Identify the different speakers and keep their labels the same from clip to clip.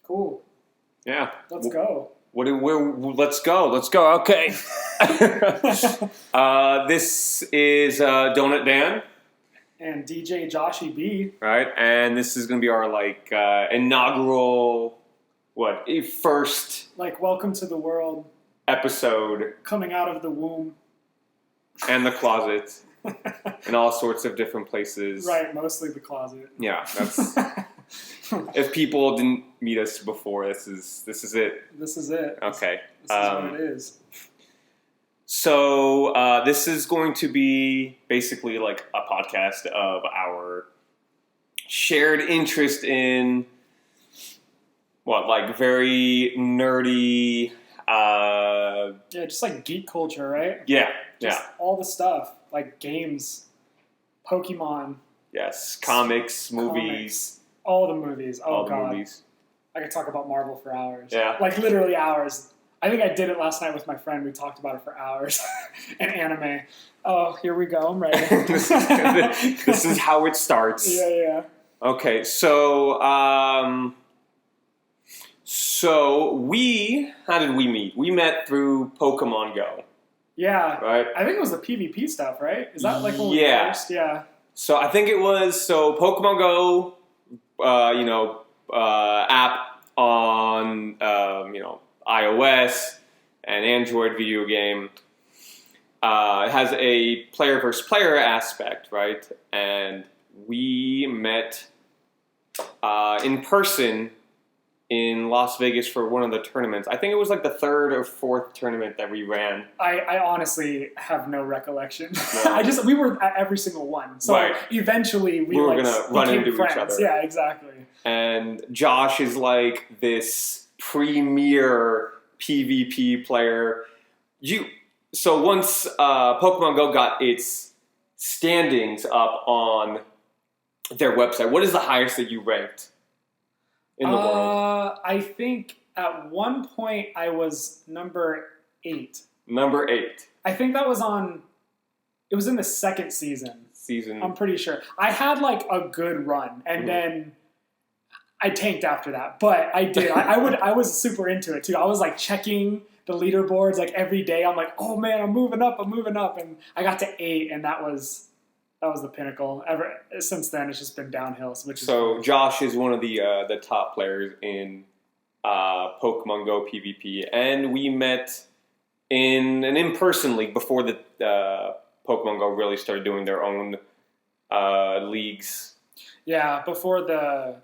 Speaker 1: Cool.
Speaker 2: Yeah.
Speaker 1: Let's go.
Speaker 2: Let's go. Okay. This is Donut Dan.
Speaker 1: And DJ Joshy B.
Speaker 2: Right? And this is going to be our, inaugural, first...
Speaker 1: welcome to the world.
Speaker 2: Episode.
Speaker 1: Coming out of the womb.
Speaker 2: And the closet. And all sorts of different places.
Speaker 1: Right, mostly the closet.
Speaker 2: Yeah, that's... If people didn't meet us before, this is it.
Speaker 1: This is it.
Speaker 2: Okay.
Speaker 1: This is what it is.
Speaker 2: So this is going to be basically like a podcast of our shared interest in very nerdy.
Speaker 1: Just like geek culture, right?
Speaker 2: Yeah.
Speaker 1: Just all the stuff like games, Pokemon.
Speaker 2: Yes, comics, movies.
Speaker 1: All the movies. Oh,
Speaker 2: all
Speaker 1: God.
Speaker 2: The movies.
Speaker 1: I could talk about Marvel for hours.
Speaker 2: Yeah.
Speaker 1: Literally hours. I think I did it last night with my friend. We talked about it for hours. And anime. Oh, here we go. I'm ready.
Speaker 2: This is how it starts.
Speaker 1: Yeah.
Speaker 2: Okay, so how did we meet? We met through Pokemon Go.
Speaker 1: Yeah.
Speaker 2: Right?
Speaker 1: I think it was the PvP stuff, right? Is that when we first? Yeah.
Speaker 2: So I think it was, Pokemon Go, app on, iOS and Android video game. It has a player versus player aspect, right? And we met in person in Las Vegas for one of the tournaments. I think it was the third or fourth tournament that we ran.
Speaker 1: I honestly have no recollection.
Speaker 2: No.
Speaker 1: We were at every single one. So eventually we
Speaker 2: were gonna run into
Speaker 1: friends.
Speaker 2: each other.
Speaker 1: Yeah, exactly.
Speaker 2: And Josh is this premier PvP player. So once Pokemon Go got its standings up on their website, what is the highest that you ranked in the world?
Speaker 1: I think at one point I was number 8.
Speaker 2: Number 8.
Speaker 1: I think that was it was in the second season. I'm pretty sure. I had a good run and then I tanked after that, but I did. I was super into it too. I was checking the leaderboards every day. I'm oh man, I'm moving up, and I got to 8, and that was the pinnacle. Ever since then, it's just been downhill. So
Speaker 2: Josh is one of the top players in Pokemon Go PvP, and we met in an in-person league before the Pokemon Go really started doing their own leagues.
Speaker 1: Yeah, before the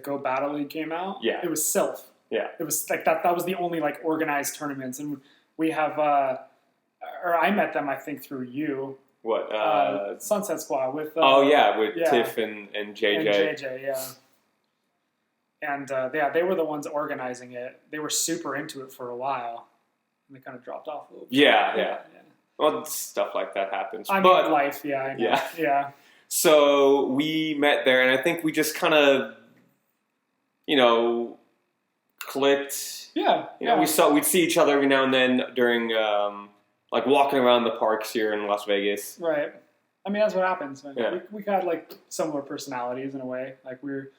Speaker 1: Go Battle League came out?
Speaker 2: Yeah.
Speaker 1: It was Sylph.
Speaker 2: Yeah.
Speaker 1: It was that was the only organized tournaments. And we have, or I met them, I think, through you.
Speaker 2: What?
Speaker 1: Sunset Squad with...
Speaker 2: Tiff and JJ.
Speaker 1: And JJ, yeah. And they were the ones organizing it. They were super into it for a while. And they kind of dropped off a little bit.
Speaker 2: Yeah. Well, stuff like that happens.
Speaker 1: Life, yeah, I know. Yeah.
Speaker 2: So we met there, and I think we just kind of, clicked.
Speaker 1: Yeah.
Speaker 2: We'd see each other every now and then during, walking around the parks here in Las Vegas.
Speaker 1: Right. I mean, that's what happens.
Speaker 2: Yeah.
Speaker 1: We had, similar personalities in a way. We were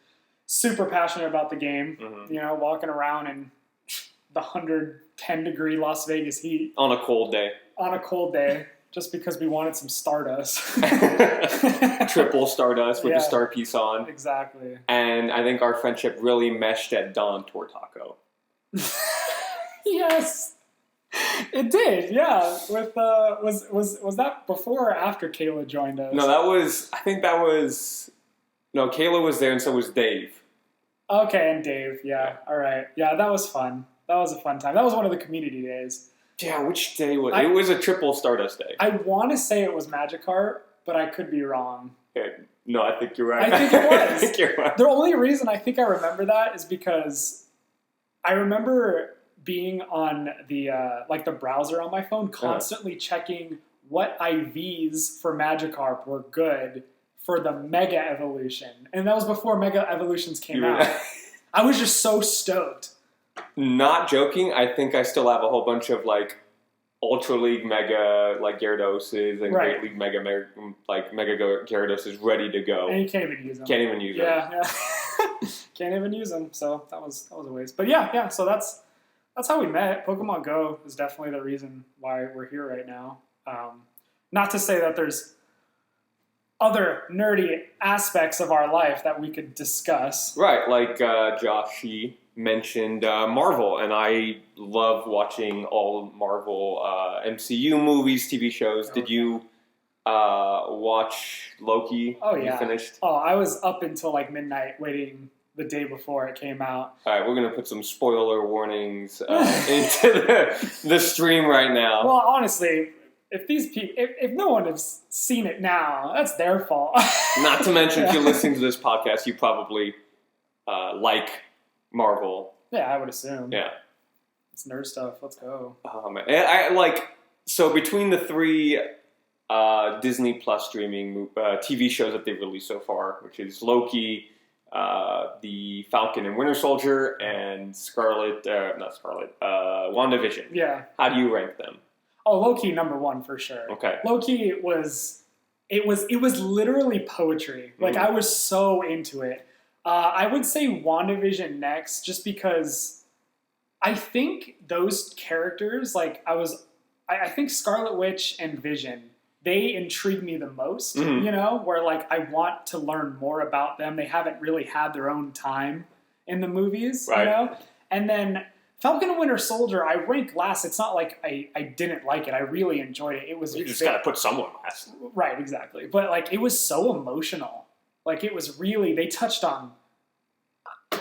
Speaker 1: super passionate about the game, walking around in the 110-degree Las Vegas heat.
Speaker 2: On a cold day. Just because we wanted some Stardust. Triple Stardust with the star piece on.
Speaker 1: Exactly.
Speaker 2: And I think our friendship really meshed at Don Tortaco.
Speaker 1: Yes. It did, yeah. With was that before or after Kayla joined us?
Speaker 2: No, Kayla was there and so was Dave.
Speaker 1: Okay, and Dave, yeah. All right. Yeah, that was fun. That was a fun time. That was one of the community days.
Speaker 2: Yeah, which day was it? It was a triple Stardust day.
Speaker 1: I want to say it was Magikarp, but I could be wrong.
Speaker 2: Okay. No, I think you're right.
Speaker 1: I think it was.
Speaker 2: I think you're right.
Speaker 1: The only reason I think I remember that is because I remember being on the the browser on my phone, constantly checking what IVs for Magikarp were good for the Mega Evolution. And that was before Mega Evolutions came out. I was just so stoked.
Speaker 2: Not joking, I think I still have a whole bunch of Ultra League Mega Gyarados and Great League Mega Gyarados ready to go.
Speaker 1: And you can't even use them.
Speaker 2: Can't even use them.
Speaker 1: Yeah. Can't even use them, so that was a waste. But yeah. So that's how we met. Pokemon Go is definitely the reason why we're here right now. Not to say that there's other nerdy aspects of our life that we could discuss.
Speaker 2: Right, like Josh, he mentioned Marvel, and I love watching all Marvel MCU movies, TV shows. Did you watch Loki?
Speaker 1: Oh, yeah.
Speaker 2: You finished?
Speaker 1: Oh, I was up until like midnight waiting the day before it came out.
Speaker 2: All right, we're going to put some spoiler warnings into the stream right now.
Speaker 1: Well, honestly, if these people, if no one has seen it now, that's their fault.
Speaker 2: Not to mention, if you're listening to this podcast, you probably like Marvel.
Speaker 1: Yeah, I would assume.
Speaker 2: Yeah.
Speaker 1: It's nerd stuff. Let's go.
Speaker 2: So between the 3 Disney Plus streaming TV shows that they've released so far, which is Loki, the Falcon and Winter Soldier, and WandaVision.
Speaker 1: Yeah.
Speaker 2: How do you rank them?
Speaker 1: Oh, Loki number 1 for sure.
Speaker 2: Okay.
Speaker 1: Loki was literally poetry. Like I was so into it. I would say WandaVision next, just because I think those characters, like I think Scarlet Witch and Vision, they intrigue me the most, you know, where like I want to learn more about them. They haven't really had their own time in the movies,
Speaker 2: right.
Speaker 1: You know? And then Falcon and Winter Soldier, I rank last. It's not like I didn't like it. I really enjoyed it.
Speaker 2: You just got to put someone last.
Speaker 1: Right, exactly. But like it was so emotional. Like it was really, they touched on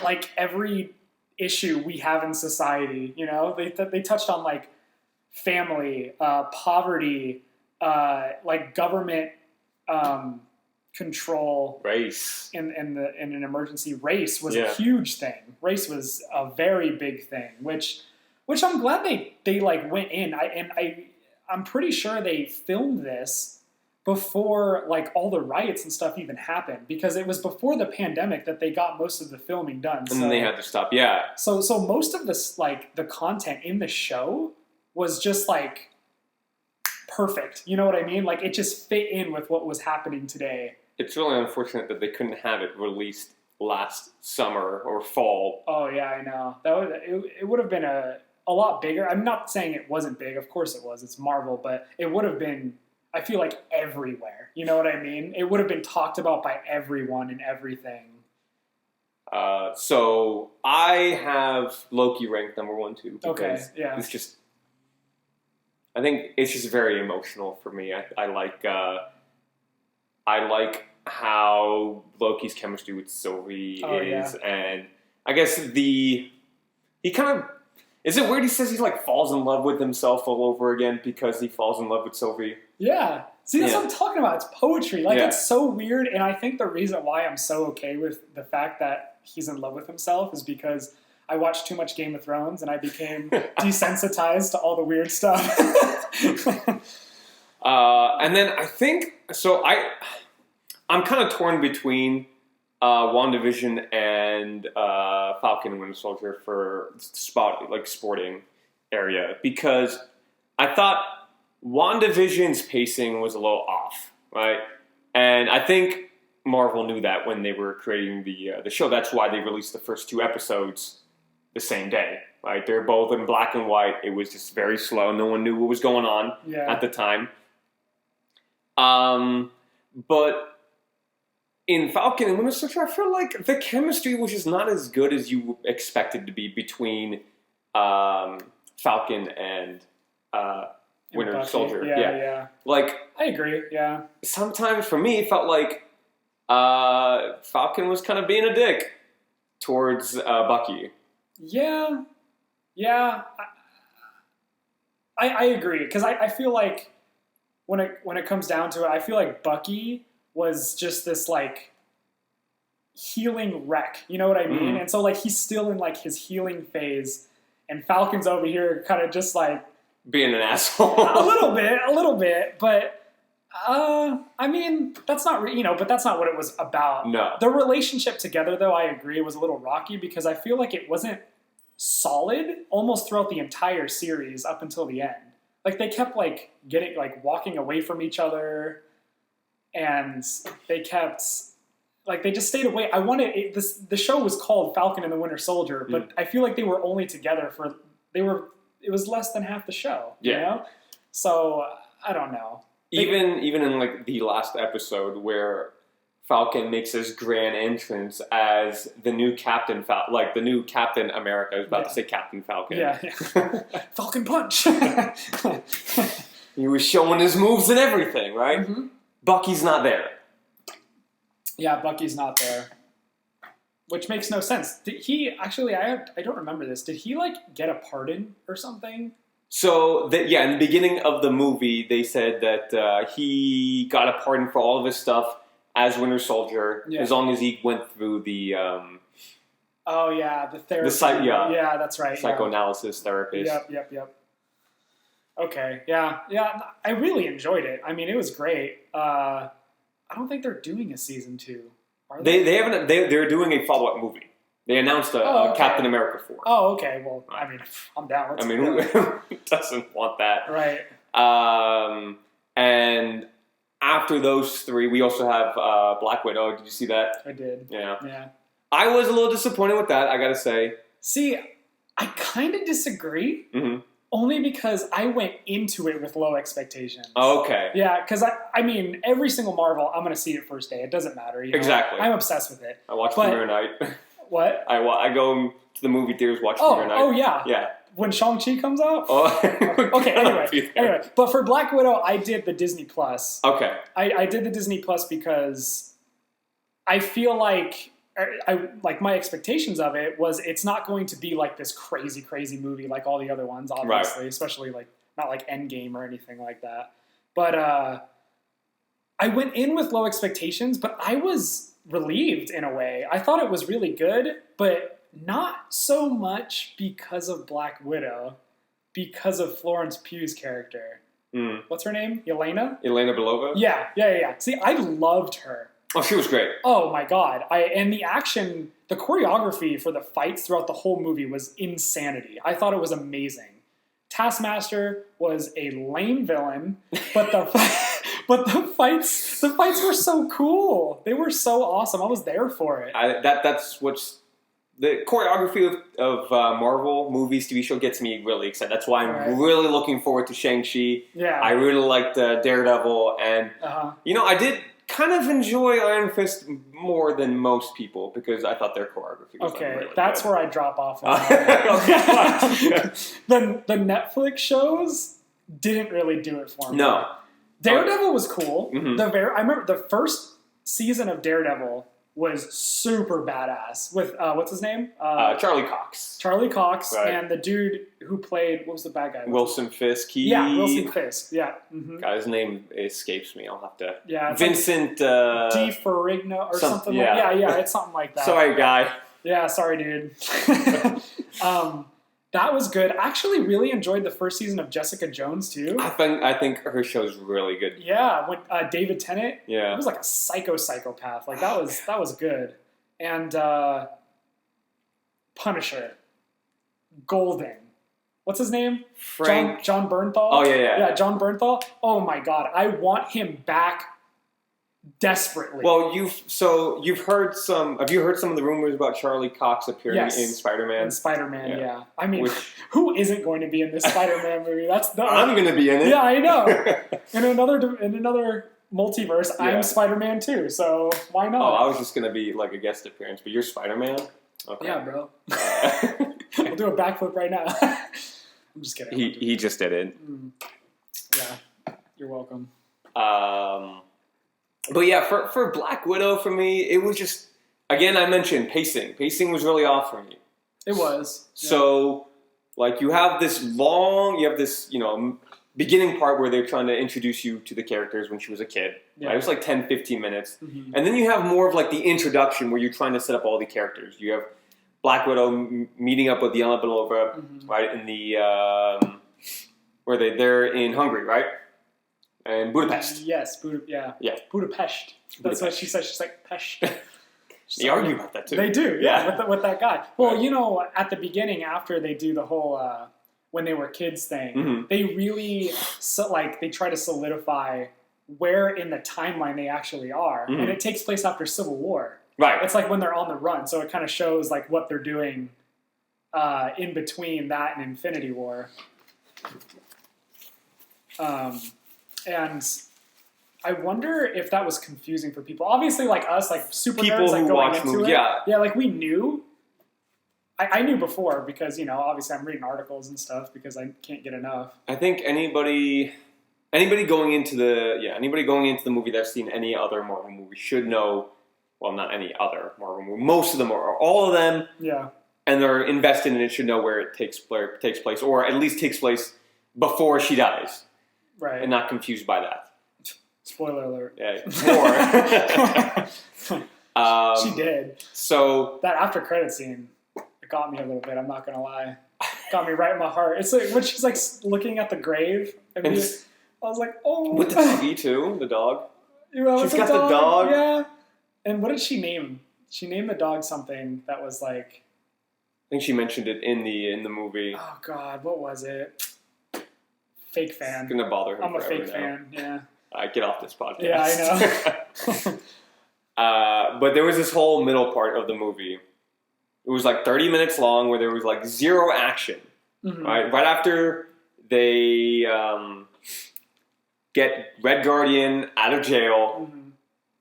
Speaker 1: like every issue we have in society, you know? They touched on like family, poverty, like government control,
Speaker 2: race
Speaker 1: in an emergency. Race was a huge thing. Race was a very big thing, which I'm glad they like went in. I'm pretty sure they filmed this before like all the riots and stuff even happened, because it was before the pandemic that they got most of the filming done.
Speaker 2: And then they had to stop. Yeah.
Speaker 1: So most of this, like the content in the show was just like perfect. You know what I mean? Like it just fit in with what was happening today.
Speaker 2: It's really unfortunate that they couldn't have it released last summer or fall.
Speaker 1: Oh yeah, I know. It would have been a lot bigger. I'm not saying it wasn't big. Of course it was. It's Marvel, but it would have been, I feel like, everywhere. You know what I mean? It would have been talked about by everyone and everything.
Speaker 2: So I have Loki ranked number 1 too.
Speaker 1: Okay, yeah.
Speaker 2: It's just, I think it's just very emotional for me. I like how Loki's chemistry with Sylvie is, and I guess he kind of, is it weird he says he like falls in love with himself all over again because he falls in love with Sylvie?
Speaker 1: Yeah. See, that's what I'm talking about. It's poetry. Like, it's so weird, and I think the reason why I'm so okay with the fact that he's in love with himself is because I watched too much Game of Thrones, and I became desensitized to all the weird stuff.
Speaker 2: And then I think, so I'm kind of torn between WandaVision and Falcon and Winter Soldier for sporting area, because I thought WandaVision's pacing was a little off, right? And I think Marvel knew that when they were creating the show. That's why they released the first 2 episodes the same day, right? They're both in black and white. It was just very slow. No one knew what was going on at the time. But in Falcon and Winter Soldier, I feel like the chemistry was just not as good as you expected to be between Falcon and Winter Soldier.
Speaker 1: Yeah.
Speaker 2: Like,
Speaker 1: I agree, yeah.
Speaker 2: Sometimes for me, it felt like Falcon was kind of being a dick towards Bucky.
Speaker 1: Yeah. I agree, because I feel like when it comes down to it, I feel like Bucky was just this like healing wreck. You know what I mean? Mm-hmm. And so like he's still in like his healing phase, and Falcon's over here kind of just like
Speaker 2: being an asshole.
Speaker 1: a little bit, but I mean, that's not but that's not what it was about.
Speaker 2: No.
Speaker 1: The relationship together, though, I agree, was a little rocky, because I feel like it wasn't solid almost throughout the entire series up until the end. Like they kept like walking away from each other, and they kept like they just stayed away. I wanted the show was called Falcon and the Winter Soldier, but I feel like they were only together it was less than half the show. You know? So I don't know.
Speaker 2: Even in like the last episode where Falcon makes his grand entrance as the new Captain the new Captain America. I was about to say Captain Falcon.
Speaker 1: Yeah. Falcon Punch.
Speaker 2: He was showing his moves and everything, right? Mm-hmm. Bucky's not there.
Speaker 1: Yeah, Bucky's not there. Which makes no sense. Did he actually? I don't remember this. Did he like get a pardon or something?
Speaker 2: So in the beginning of the movie, they said that he got a pardon for all of his stuff as Winter Soldier, as long as he went through the.
Speaker 1: The therapy. Yeah, that's right.
Speaker 2: Psychoanalysis therapist.
Speaker 1: Yep. Okay, yeah. I really enjoyed it. I mean, it was great. I don't think they're doing a season 2. Are they?
Speaker 2: They haven't. They're doing a follow-up movie. They announced a Captain America 4.
Speaker 1: Oh, okay. Well, I mean, I'm down.
Speaker 2: Who doesn't want that?
Speaker 1: Right.
Speaker 2: And after those 3, we also have Black Widow. Did you see that?
Speaker 1: I did.
Speaker 2: Yeah. I was a little disappointed with that, I gotta say.
Speaker 1: See, I kind of disagree. Mm-hmm. Only because I went into it with low expectations.
Speaker 2: Oh, okay.
Speaker 1: Yeah, because I mean, every single Marvel, I'm going to see it first day. It doesn't matter. You know?
Speaker 2: Exactly.
Speaker 1: I'm obsessed with it.
Speaker 2: I watch Premiere Night.
Speaker 1: What?
Speaker 2: I go to the movie theaters, watch Premiere Night.
Speaker 1: Oh, yeah.
Speaker 2: Yeah.
Speaker 1: When Shang-Chi comes out?
Speaker 2: Oh.
Speaker 1: Okay, anyway. But for Black Widow, I did the Disney Plus.
Speaker 2: Okay.
Speaker 1: I did the Disney Plus because I feel like my expectations of it was it's not going to be like this crazy movie like all the other ones, obviously, especially like not like Endgame or anything like that. But I went in with low expectations, but I was relieved in a way. I thought it was really good, but not so much because of Black Widow, because of Florence Pugh's character. What's her name? Elena
Speaker 2: Belova?
Speaker 1: Yeah. See, I loved her.
Speaker 2: Oh, she was great.
Speaker 1: Oh my god. And the action, the choreography for the fights throughout the whole movie was insanity. I thought it was amazing. Taskmaster was a lame villain, but the fights were so cool. They were so awesome. I was there for it.
Speaker 2: That's what's the choreography of Marvel movies, TV show gets me really excited. That's why I'm really looking forward to Shang-Chi.
Speaker 1: Yeah.
Speaker 2: I really liked Daredevil, and I did kind of enjoy Iron Fist more than most people because I thought their choreography was really
Speaker 1: that's
Speaker 2: good.
Speaker 1: where I drop off. The Netflix shows didn't really do it for me.
Speaker 2: No.
Speaker 1: Daredevil was cool.
Speaker 2: Mm-hmm.
Speaker 1: I remember the first season of Daredevil was super badass with what's his name?
Speaker 2: Charlie Cox.
Speaker 1: Charlie Cox and the dude who played, what was the bad guy?
Speaker 2: Wilson Fisk.
Speaker 1: Wilson Fisk. Yeah. Mm-hmm.
Speaker 2: God, his name escapes me. I'll have to.
Speaker 1: Yeah.
Speaker 2: Vincent.
Speaker 1: Like Di Ferrigno or something. Yeah. It's something like that.
Speaker 2: Sorry, guy.
Speaker 1: Yeah. Sorry, dude. That was good. I actually really enjoyed the first season of Jessica Jones too.
Speaker 2: I think her show's really good.
Speaker 1: Yeah, with David Tennant.
Speaker 2: Yeah,
Speaker 1: he was like a psychopath. Like that was good. And Punisher, Golden. What's his name?
Speaker 2: Frank.
Speaker 1: John Bernthal.
Speaker 2: Oh yeah.
Speaker 1: Yeah, John Bernthal. Oh my God, I want him back desperately.
Speaker 2: Well, have you heard some of the rumors about Charlie Cox appearing in Spider-Man?
Speaker 1: In Spider-Man, yeah. I mean, who isn't going to be in this Spider-Man movie?
Speaker 2: I'm going to be in it.
Speaker 1: Yeah, I know. In another multiverse, I'm Spider-Man too, so why not?
Speaker 2: Oh, I was just going to be like a guest appearance, but you're Spider-Man? Okay.
Speaker 1: Yeah, bro. I'll do a backflip right now. I'm just kidding.
Speaker 2: He just did it.
Speaker 1: Yeah, you're welcome.
Speaker 2: But yeah, for Black Widow, for me, it was just, again, I mentioned pacing. Pacing was really off for me.
Speaker 1: It was.
Speaker 2: Yeah. So, like, you have this beginning part where they're trying to introduce you to the characters when she was a kid. Yeah. Right? It was like 10, 15 minutes. Mm-hmm. And then you have more of like the introduction where you're trying to set up all the characters. You have Black Widow meeting up with Yelena Belova, right, in the, they're in Hungary, right? And Budapest.
Speaker 1: Yes, Budapest. That's what she says. She's like, Pest.
Speaker 2: They argue about that too.
Speaker 1: They do, with that guy. Well, at the beginning, after they do the whole when they were kids thing, they really they try to solidify where in the timeline they actually are. And it takes place after Civil War.
Speaker 2: Right.
Speaker 1: It's like when they're on the run, so it kind of shows like what they're doing in between that and Infinity War. And I wonder if that was confusing for people. Obviously, like us, like super
Speaker 2: people
Speaker 1: nerds, like
Speaker 2: who
Speaker 1: going
Speaker 2: watch
Speaker 1: into
Speaker 2: movies,
Speaker 1: it.
Speaker 2: yeah,
Speaker 1: like we knew. I knew before because obviously I'm reading articles and stuff because I can't get enough.
Speaker 2: I think anybody going into the movie that's seen any other Marvel movie should know. Well, not any other Marvel movie. Most of them or all of them.
Speaker 1: Yeah.
Speaker 2: And they're invested in it. Should know where it takes place, or at least takes place before she dies.
Speaker 1: Right.
Speaker 2: And not confused by that.
Speaker 1: Spoiler alert.
Speaker 2: Yeah. More.
Speaker 1: She did.
Speaker 2: So
Speaker 1: that after credit scene, it got me a little bit. I'm not gonna lie. Got me right in my heart. It's like when she's like looking at the grave, and I was like, oh.
Speaker 2: With the doggy too, the dog.
Speaker 1: She's got the dog. Yeah. And what did she name? She named the dog something that was like.
Speaker 2: I think she mentioned it in the movie.
Speaker 1: Oh God, what was it? Fake fan.
Speaker 2: It's gonna bother him.
Speaker 1: I'm a fake
Speaker 2: now.
Speaker 1: fan. Yeah.
Speaker 2: Get off this podcast.
Speaker 1: Yeah,
Speaker 2: I know. But there was this whole middle part of the movie. It was like 30 minutes long, where there was like zero action.
Speaker 1: Mm-hmm.
Speaker 2: Right after they get Red Guardian out of jail.
Speaker 1: Mm-hmm.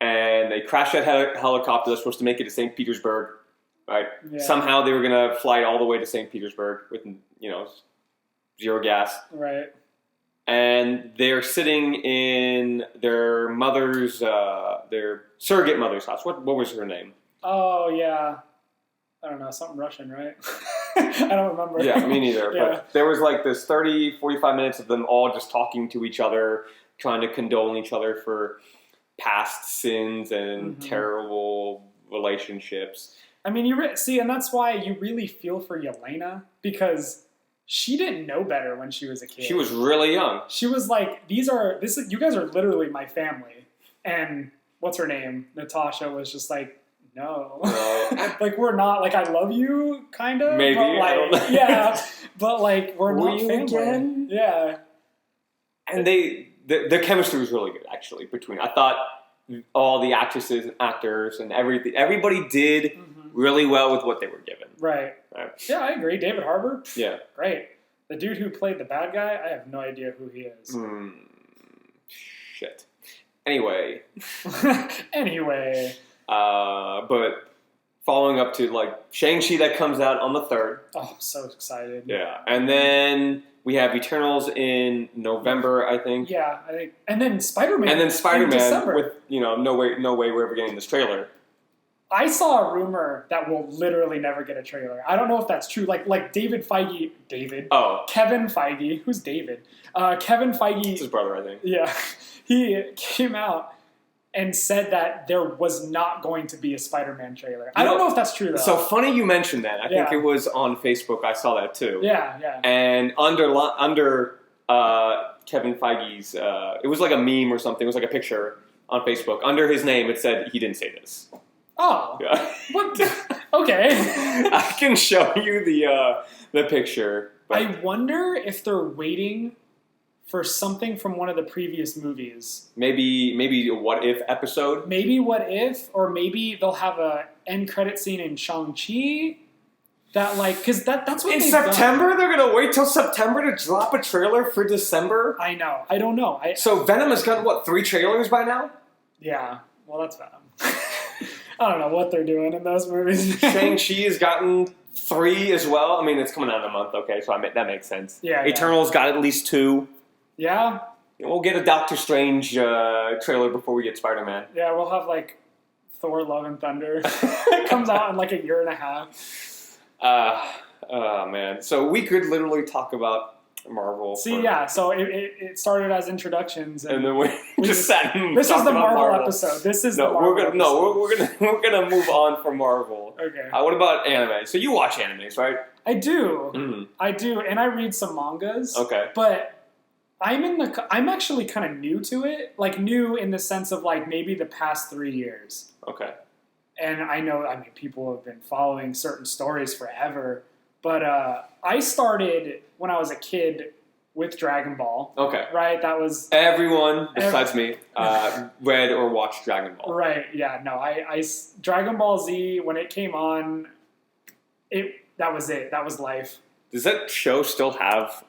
Speaker 2: And they crashed that helicopter. They're supposed to make it to St. Petersburg, right?
Speaker 1: Yeah.
Speaker 2: Somehow they were going to fly all the way to St. Petersburg with, zero gas.
Speaker 1: Right.
Speaker 2: And they're sitting in their mother's, their surrogate mother's house. What was her name?
Speaker 1: Oh, yeah. I don't know. Something Russian, right? I don't remember.
Speaker 2: Yeah, me neither.
Speaker 1: Yeah.
Speaker 2: But there was like this 30, 45 minutes of them all just talking to each other, trying to condole each other for past sins and terrible relationships.
Speaker 1: I mean, and that's why you really feel for Yelena, because she didn't know better when she was a kid.
Speaker 2: She was really young.
Speaker 1: She was like, you guys are literally my family. And what's her name? Natasha was just like, no. Like, we're not, like, I love you, kind of.
Speaker 2: Maybe,
Speaker 1: but, like,
Speaker 2: I don't know.
Speaker 1: Yeah, but, like, we're
Speaker 2: Were
Speaker 1: not
Speaker 2: you
Speaker 1: family.
Speaker 2: again?
Speaker 1: Yeah.
Speaker 2: And their chemistry was really good, actually, between. I thought all the actresses and actors and everybody did really well with what they were given.
Speaker 1: Right. Yeah, I agree. David Harbour?
Speaker 2: Yeah.
Speaker 1: Great. The dude who played the bad guy, I have no idea who he is.
Speaker 2: Shit. Anyway. But following up to, like, Shang-Chi that comes out on the 3rd.
Speaker 1: Oh, I'm so excited.
Speaker 2: Yeah. And then we have Eternals in November, I think.
Speaker 1: Yeah, I think. And then Spider-Man.
Speaker 2: And then Spider-Man
Speaker 1: with,
Speaker 2: no way we're ever getting this trailer.
Speaker 1: I saw a rumor that we'll literally never get a trailer. I don't know if that's true. Like Kevin Feige. Who's David? Kevin Feige.
Speaker 2: It's his brother, I think.
Speaker 1: Yeah. He came out and said that there was not going to be a Spider-Man trailer. I don't know if that's true, though.
Speaker 2: So funny you mentioned that. I think it was on Facebook. I saw that, too.
Speaker 1: Yeah.
Speaker 2: And under Kevin Feige's, it was like a meme or something. It was like a picture on Facebook. Under his name, it said he didn't say this.
Speaker 1: Oh.
Speaker 2: Yeah.
Speaker 1: What? Okay.
Speaker 2: I can show you the picture. But
Speaker 1: I wonder if they're waiting for something from one of the previous movies.
Speaker 2: Maybe a What If episode?
Speaker 1: Maybe What If, or maybe they'll have a end credit scene in Shang-Chi. That, like, because that's what
Speaker 2: in September? They're going to wait till September to drop a trailer for December?
Speaker 1: I know. I don't know.
Speaker 2: So Venom has gotten, 3 trailers by now?
Speaker 1: Yeah. Well, that's Venom. I don't know what they're doing in those movies.
Speaker 2: Shang-Chi has gotten 3 as well. I mean, it's coming out in a month, okay, so that makes sense.
Speaker 1: Yeah.
Speaker 2: Eternals got at least 2.
Speaker 1: Yeah.
Speaker 2: We'll get a Doctor Strange trailer before we get Spider-Man.
Speaker 1: Yeah, we'll have, like, Thor Love and Thunder. It comes out in, like, a year and a half.
Speaker 2: Oh, man. So we could literally talk about Marvel.
Speaker 1: So it started as introductions.
Speaker 2: And then we just sat and
Speaker 1: This is the Marvel
Speaker 2: Marvel
Speaker 1: episode. This is the Marvel episode.
Speaker 2: No, we're gonna move on from Marvel.
Speaker 1: Okay.
Speaker 2: What about anime? So you watch animes, right?
Speaker 1: I do.
Speaker 2: Mm-hmm.
Speaker 1: I do, and I read some mangas.
Speaker 2: Okay.
Speaker 1: But I'm actually kind of new to it. Like, new in the sense of, like, maybe the past 3 years.
Speaker 2: Okay.
Speaker 1: And I mean, people have been following certain stories forever. But I started, when I was a kid, with Dragon Ball.
Speaker 2: Okay.
Speaker 1: Right? That was...
Speaker 2: Everyone besides me read or watched Dragon Ball.
Speaker 1: Right, yeah. No, Dragon Ball Z, when it came on, that was it. That was life.
Speaker 2: Does that show still have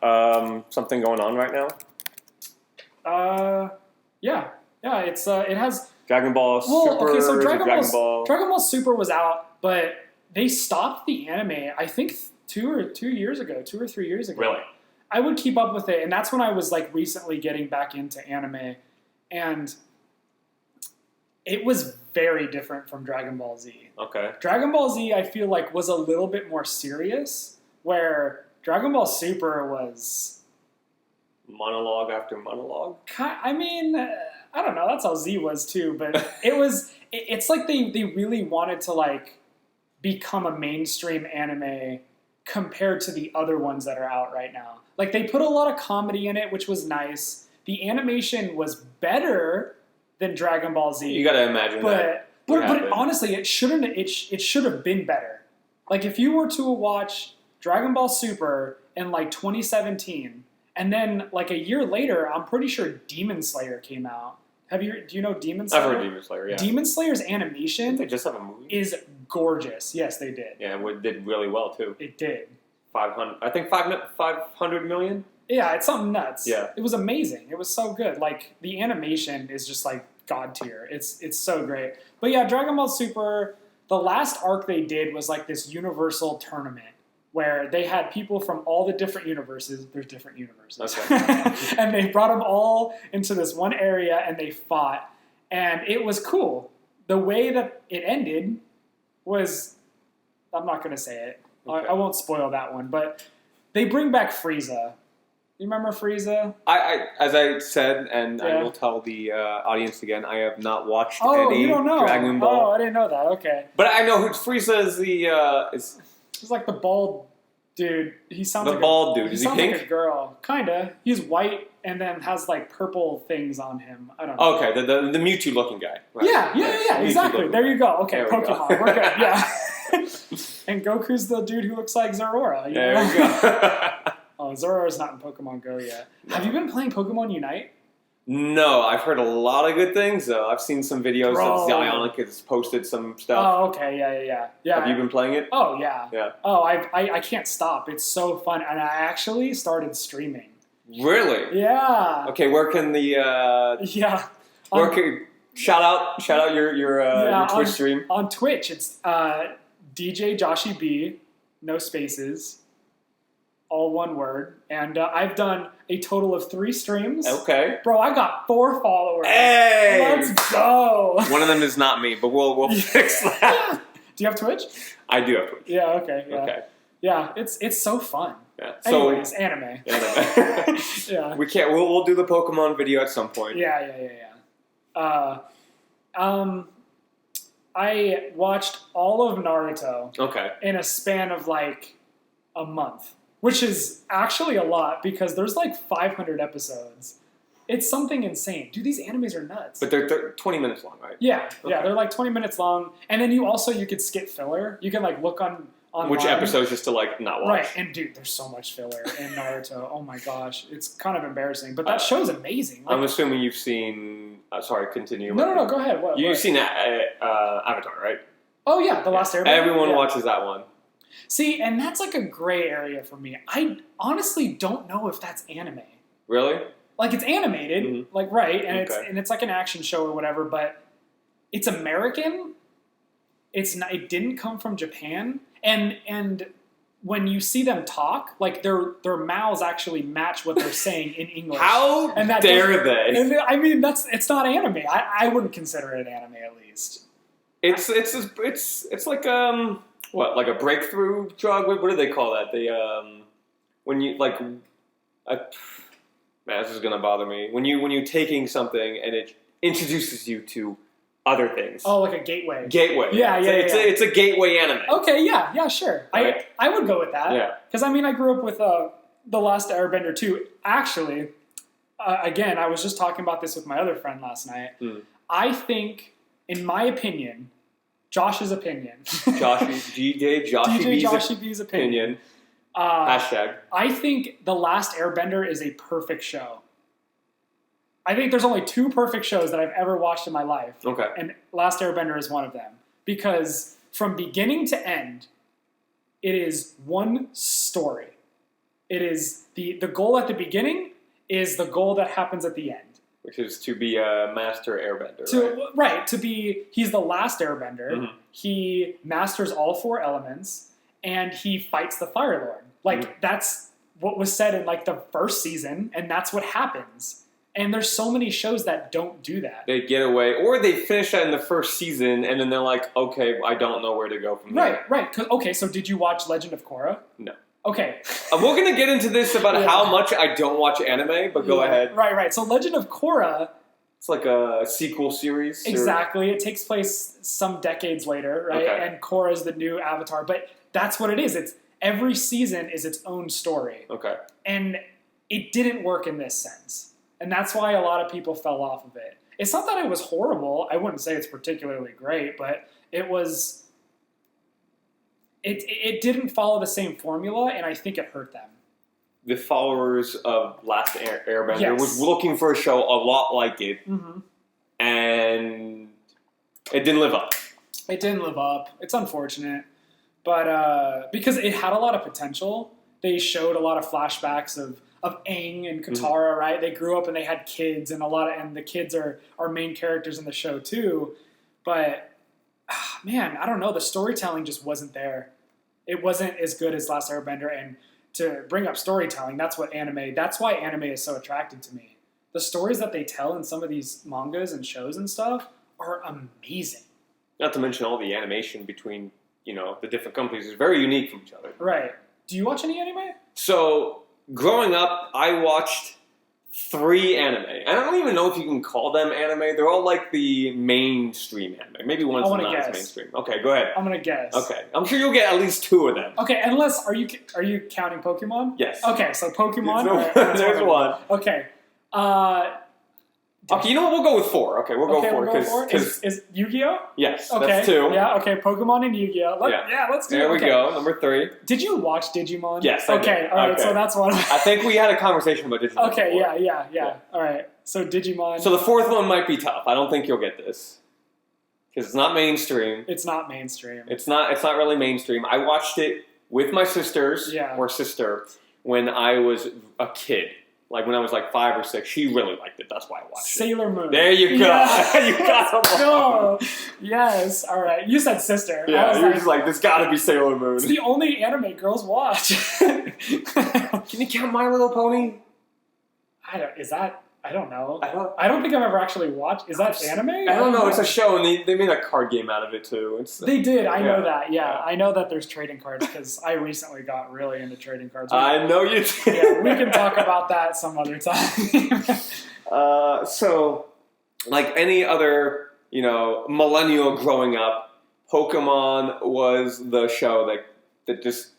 Speaker 2: something going on right now?
Speaker 1: Yeah. Yeah, it has...
Speaker 2: Dragon Ball Super.
Speaker 1: Okay, so Dragon Ball Super was out, but they stopped the anime, I think 2 or 3 years ago.
Speaker 2: Really?
Speaker 1: I would keep up with it, and that's when I was like recently getting back into anime, and it was very different from Dragon Ball Z.
Speaker 2: Okay.
Speaker 1: Dragon Ball Z, I feel like, was a little bit more serious, where Dragon Ball Super was...
Speaker 2: Monologue after monologue?
Speaker 1: I mean, I don't know, that's how Z was too, but it's like they really wanted to like become a mainstream anime compared to the other ones that are out right now. Like, they put a lot of comedy in it, which was nice. The animation was better than Dragon Ball Z.
Speaker 2: You gotta imagine that.
Speaker 1: But honestly, it should have been better. Like, if you were to watch Dragon Ball Super in like 2017, and then like a year later, I'm pretty sure Demon Slayer came out. Do you know Demon Slayer?
Speaker 2: I've heard Demon Slayer, yeah.
Speaker 1: Demon Slayer's animation
Speaker 2: they just have a movie?
Speaker 1: Is gorgeous. Yes, they did.
Speaker 2: Yeah, it did really well too.
Speaker 1: It did.
Speaker 2: 500 million?
Speaker 1: Yeah, it's something nuts.
Speaker 2: Yeah.
Speaker 1: It was amazing. It was so good. Like, the animation is just like god tier. It's so great. But yeah, Dragon Ball Super, the last arc they did was like this universal tournament where they had people from all the different universes. There's different universes.
Speaker 2: Okay.
Speaker 1: And they brought them all into this one area and they fought. And it was cool. The way that it ended was... I'm not going to say it. Okay. I won't spoil that one. But they bring back Frieza. You remember Frieza?
Speaker 2: As I said, and I will tell the audience again, I have not watched
Speaker 1: any
Speaker 2: you don't know.
Speaker 1: Dragon Ball. Oh, I didn't know that. Okay.
Speaker 2: But I know who Frieza is.
Speaker 1: He's like the bald dude. He sounds
Speaker 2: the
Speaker 1: like
Speaker 2: bald dude. Is he pink?
Speaker 1: Like a girl. Kinda. He's white and then has like purple things on him. I don't know.
Speaker 2: Okay, the Mewtwo looking guy.
Speaker 1: Right? Yeah. Exactly. There you go. Okay, Pokemon. We're good. Yeah. And Goku's the dude who looks like Zorora.
Speaker 2: There you go.
Speaker 1: Oh, Zorora's not in Pokemon Go yet. No. Have you been playing Pokemon Unite?
Speaker 2: No, I've heard a lot of good things, though. I've seen some videos that Zionic has posted some stuff.
Speaker 1: Oh, okay, yeah.
Speaker 2: Have you been playing it?
Speaker 1: Oh, yeah.
Speaker 2: Yeah.
Speaker 1: Oh, I can't stop. It's so fun, and I actually started streaming.
Speaker 2: Really?
Speaker 1: Yeah.
Speaker 2: Okay, where can the... Shout out your Twitch stream.
Speaker 1: On Twitch, it's DJ Joshy B, no spaces. All one word. And I've done a total of 3 streams.
Speaker 2: Okay.
Speaker 1: Bro, I got 4 followers.
Speaker 2: Hey!
Speaker 1: Let's go.
Speaker 2: One of them is not me, but we'll fix that.
Speaker 1: Do you have Twitch?
Speaker 2: I do have Twitch.
Speaker 1: Yeah, okay. Yeah.
Speaker 2: Okay.
Speaker 1: Yeah, it's so fun.
Speaker 2: Yeah.
Speaker 1: Anyways, anime. Yeah.
Speaker 2: We'll do the Pokemon video at some point.
Speaker 1: Yeah. I watched all of Naruto.
Speaker 2: Okay.
Speaker 1: In a span of like a month. Which is actually a lot because there's like 500 episodes. It's something insane. Dude, these animes are nuts.
Speaker 2: But they're 20 minutes long, right?
Speaker 1: Yeah, they're like 20 minutes long. And then you could skip filler. You can like look on
Speaker 2: which episodes just to like not watch.
Speaker 1: Right, and dude, there's so much filler in Naruto. Oh my gosh, it's kind of embarrassing. But that show's amazing.
Speaker 2: Like, I'm assuming you've seen... sorry, continue.
Speaker 1: No, go ahead.
Speaker 2: You've seen Avatar, right?
Speaker 1: Oh yeah, The Last Airbender.
Speaker 2: Everyone watches that one.
Speaker 1: See, and that's like a gray area for me. I honestly don't know if that's anime.
Speaker 2: Really?
Speaker 1: Like, it's animated, like, right, and it's like an action show or whatever, but it's American. It didn't come from Japan, and when you see them talk, like their mouths actually match what they're saying in English.
Speaker 2: How dare they?
Speaker 1: And I mean, it's not anime. I wouldn't consider it anime, at least.
Speaker 2: It's like what, like a breakthrough drug? What do they call that? When you like, man, this is gonna bother me. When you're taking something and it introduces you to other things.
Speaker 1: Oh, like a gateway.
Speaker 2: Yeah. It's a gateway anime.
Speaker 1: Okay, yeah, sure. Right? I would go with that.
Speaker 2: Yeah.
Speaker 1: Because I mean, I grew up with The Last Airbender too. Actually, again, I was just talking about this with my other friend last night. I think, in my opinion. Josh's opinion.
Speaker 2: DJ Joshy B's opinion. Hashtag.
Speaker 1: I think The Last Airbender is a perfect show. I think there's only 2 perfect shows that I've ever watched in my life.
Speaker 2: Okay.
Speaker 1: And Last Airbender is one of them. Because from beginning to end, it is one story. It is the goal at the beginning is the goal that happens at the end.
Speaker 2: Which is to be a master airbender,
Speaker 1: right? He's the last airbender.
Speaker 2: Mm-hmm.
Speaker 1: He masters all 4 elements, and he fights the Fire Lord. Like, that's what was said in, like, the first season, and that's what happens. And there's so many shows that don't do that.
Speaker 2: They get away, or they finish that in the first season, and then they're like, okay, I don't know where to go from there.
Speaker 1: Right. Okay, so did you watch Legend of Korra?
Speaker 2: No.
Speaker 1: Okay.
Speaker 2: We're going to get into this about how much I don't watch anime, but go ahead.
Speaker 1: Right. So Legend of Korra...
Speaker 2: It's like a sequel series.
Speaker 1: Exactly. It takes place some decades later, right?
Speaker 2: Okay.
Speaker 1: And Korra is the new avatar. But that's what it is. It's every season is its own story.
Speaker 2: Okay.
Speaker 1: And it didn't work in this sense. And that's why a lot of people fell off of it. It's not that it was horrible. I wouldn't say it's particularly great, but it was... It didn't follow the same formula, and I think it hurt them.
Speaker 2: The followers of Last Airbender was looking for a show a lot like it, and it didn't live up.
Speaker 1: It didn't live up. It's unfortunate. But because it had a lot of potential, they showed a lot of flashbacks of Aang and Katara, right? They grew up and they had kids, and and the kids are main characters in the show too. But man, I don't know. The storytelling just wasn't there. It wasn't as good as Last Airbender. And to bring up storytelling, that's why anime is so attractive to me. The stories that they tell in some of these mangas and shows and stuff are amazing.
Speaker 2: Not to mention all the animation between, the different companies is very unique from each other.
Speaker 1: Right. Do you watch any anime?
Speaker 2: So, growing up, I watched 3 anime. I don't even know if you can call them anime. They're all like the mainstream anime. Maybe one's not as mainstream. Okay, go ahead.
Speaker 1: I'm gonna guess.
Speaker 2: Okay, I'm sure you'll get at least 2 of them.
Speaker 1: Okay, unless are you counting Pokemon?
Speaker 2: Yes.
Speaker 1: Okay, so Pokemon.
Speaker 2: There's one.
Speaker 1: Okay.
Speaker 2: Okay, you know what? We'll go with 4. Okay, we'll go 4 because
Speaker 1: is Yu-Gi-Oh?
Speaker 2: Yes,
Speaker 1: okay.
Speaker 2: That's 2.
Speaker 1: Yeah. Okay, Pokemon and Yu-Gi-Oh. Let's do it.
Speaker 2: There we go. Number 3.
Speaker 1: Did you watch Digimon?
Speaker 2: Yes.
Speaker 1: Okay. All right. So that's one.
Speaker 2: I think we had a conversation about Digimon.
Speaker 1: Okay. Yeah. All right. So Digimon.
Speaker 2: So the 4th one might be tough. I don't think you'll get this because it's not mainstream.
Speaker 1: It's not mainstream.
Speaker 2: It's not really mainstream. I watched it with my sisters or sister when I was a kid. Like when I was like 5 or 6, she really liked it. That's why I watched
Speaker 1: Sailor Moon.
Speaker 2: There you go.
Speaker 1: Yeah.
Speaker 2: You got them all.
Speaker 1: Yes. All right. You said sister.
Speaker 2: Yeah. You're just like, this got to be Sailor Moon.
Speaker 1: It's the only anime girls watch.
Speaker 2: Can you count My Little Pony?
Speaker 1: I don't know. I don't think I've ever actually watched. Is that anime?
Speaker 2: I don't know. It's a show, and they made a card game out of it too.
Speaker 1: They did. I know that. Yeah, I know that there's trading cards because I recently got really into trading cards.
Speaker 2: I know you did.
Speaker 1: Yeah, we can talk about that some other time.
Speaker 2: So, like any other, millennial growing up, Pokemon was the show that just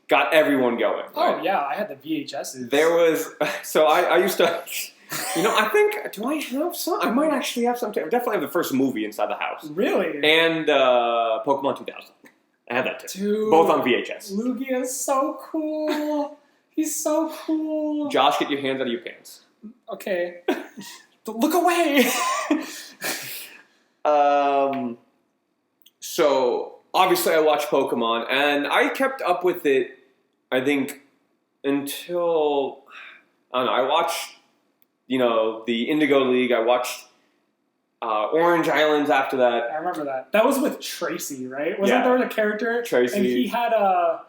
Speaker 2: got everyone going. Right?
Speaker 1: Oh, yeah. I had the VHSs.
Speaker 2: There was... So I used to... I think... Do I have some? I might actually have some. I definitely have the first movie inside the house.
Speaker 1: Really?
Speaker 2: And Pokemon 2000. I have that too.
Speaker 1: Dude,
Speaker 2: both on VHS.
Speaker 1: Lugia is so cool. He's so cool.
Speaker 2: Josh, get your hands out of your pants.
Speaker 1: Okay. Look away!
Speaker 2: So, obviously I watched Pokemon, and I kept up with it, I think, until, I don't know, I watched, the Indigo League, I watched Orange Islands after that.
Speaker 1: I remember that. That was with Tracy, right? Wasn't there a character?
Speaker 2: Tracy.
Speaker 1: And he had a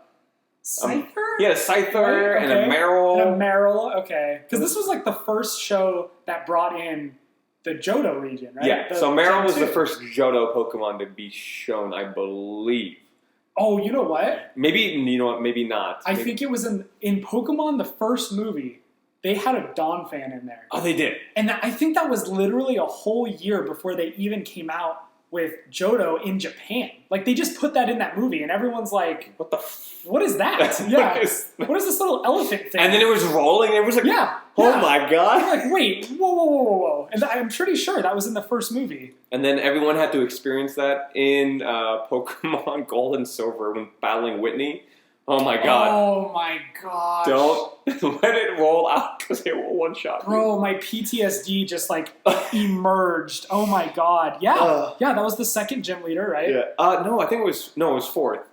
Speaker 1: Scyther?
Speaker 2: He had a Scyther and a Marill.
Speaker 1: And a Marill, okay. Because this was like the first show that brought in the Johto region, right?
Speaker 2: Yeah, so Marill was the first Johto Pokemon to be shown, I believe.
Speaker 1: Oh, you know what?
Speaker 2: Maybe maybe not.
Speaker 1: I think it was in Pokemon, the first movie, they had a Dawn fan in there.
Speaker 2: Oh, they did?
Speaker 1: And I think that was literally a whole year before they even came out with Johto in Japan. Like, they just put that in that movie, and everyone's like,
Speaker 2: what the
Speaker 1: what is that? Yeah. What is this little elephant thing?
Speaker 2: And then it was rolling, and it was like, my God.
Speaker 1: I'm like, wait, whoa. And I'm pretty sure that was in the first movie.
Speaker 2: And then everyone had to experience that in Pokemon Gold and Silver when battling Whitney, Oh my god.
Speaker 1: Oh my gosh.
Speaker 2: Don't let it roll out because it will one-shot you.
Speaker 1: Bro, my PTSD just like emerged. Oh my god. Yeah. Yeah, that was the second gym leader, right?
Speaker 2: Yeah. No, I think it was fourth.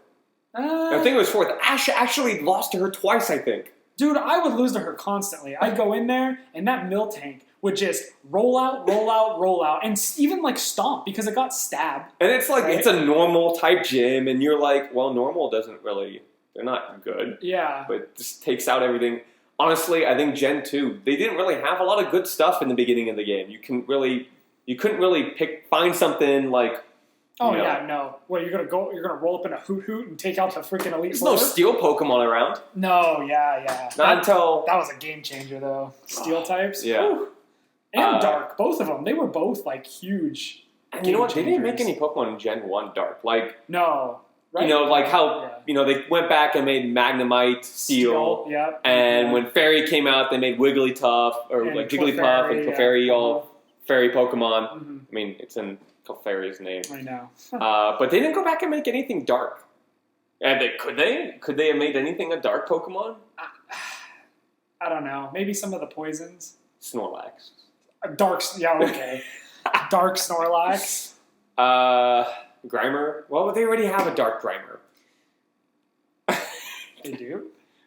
Speaker 2: I think it was fourth. Ash actually lost to her twice, I think.
Speaker 1: Dude, I would lose to her constantly. I'd go in there, and that mill tank would just roll out, and even like stomp because it got stabbed.
Speaker 2: And it's like, right? It's a normal type gym, and you're like, well, normal doesn't really, they're not good.
Speaker 1: Yeah.
Speaker 2: But it just takes out everything. Honestly, I think Gen 2, they didn't really have a lot of good stuff in the beginning of the game. You couldn't really find something like,
Speaker 1: oh, yeah, no. What, you're gonna roll up in a hoot and take out the freaking Elite
Speaker 2: There's
Speaker 1: Four?
Speaker 2: no steel Pokemon around.
Speaker 1: No, yeah.
Speaker 2: Not until...
Speaker 1: That was a game changer, though. Steel types.
Speaker 2: Yeah.
Speaker 1: Ooh. And Dark. Both of them. They were both, like, huge.
Speaker 2: And you know what? They didn't make any Pokemon in Gen 1 Dark. Like...
Speaker 1: No. Right?
Speaker 2: You know, like how, they went back and made Magnemite, Steel.
Speaker 1: Yep.
Speaker 2: And when Fairy came out, they made Wigglytuff, or
Speaker 1: and
Speaker 2: like Jigglypuff and Clefairy, all fairy Pokemon.
Speaker 1: Mm-hmm.
Speaker 2: I mean, it's in Clefairy's name.
Speaker 1: I know.
Speaker 2: But they didn't go back and make anything dark. And could they? Could they have made anything a dark Pokemon?
Speaker 1: I don't know. Maybe some of the poisons.
Speaker 2: Snorlax.
Speaker 1: Dark, yeah, okay. Dark Snorlax.
Speaker 2: Grimer? Well, they already have a dark Grimer.
Speaker 1: They do?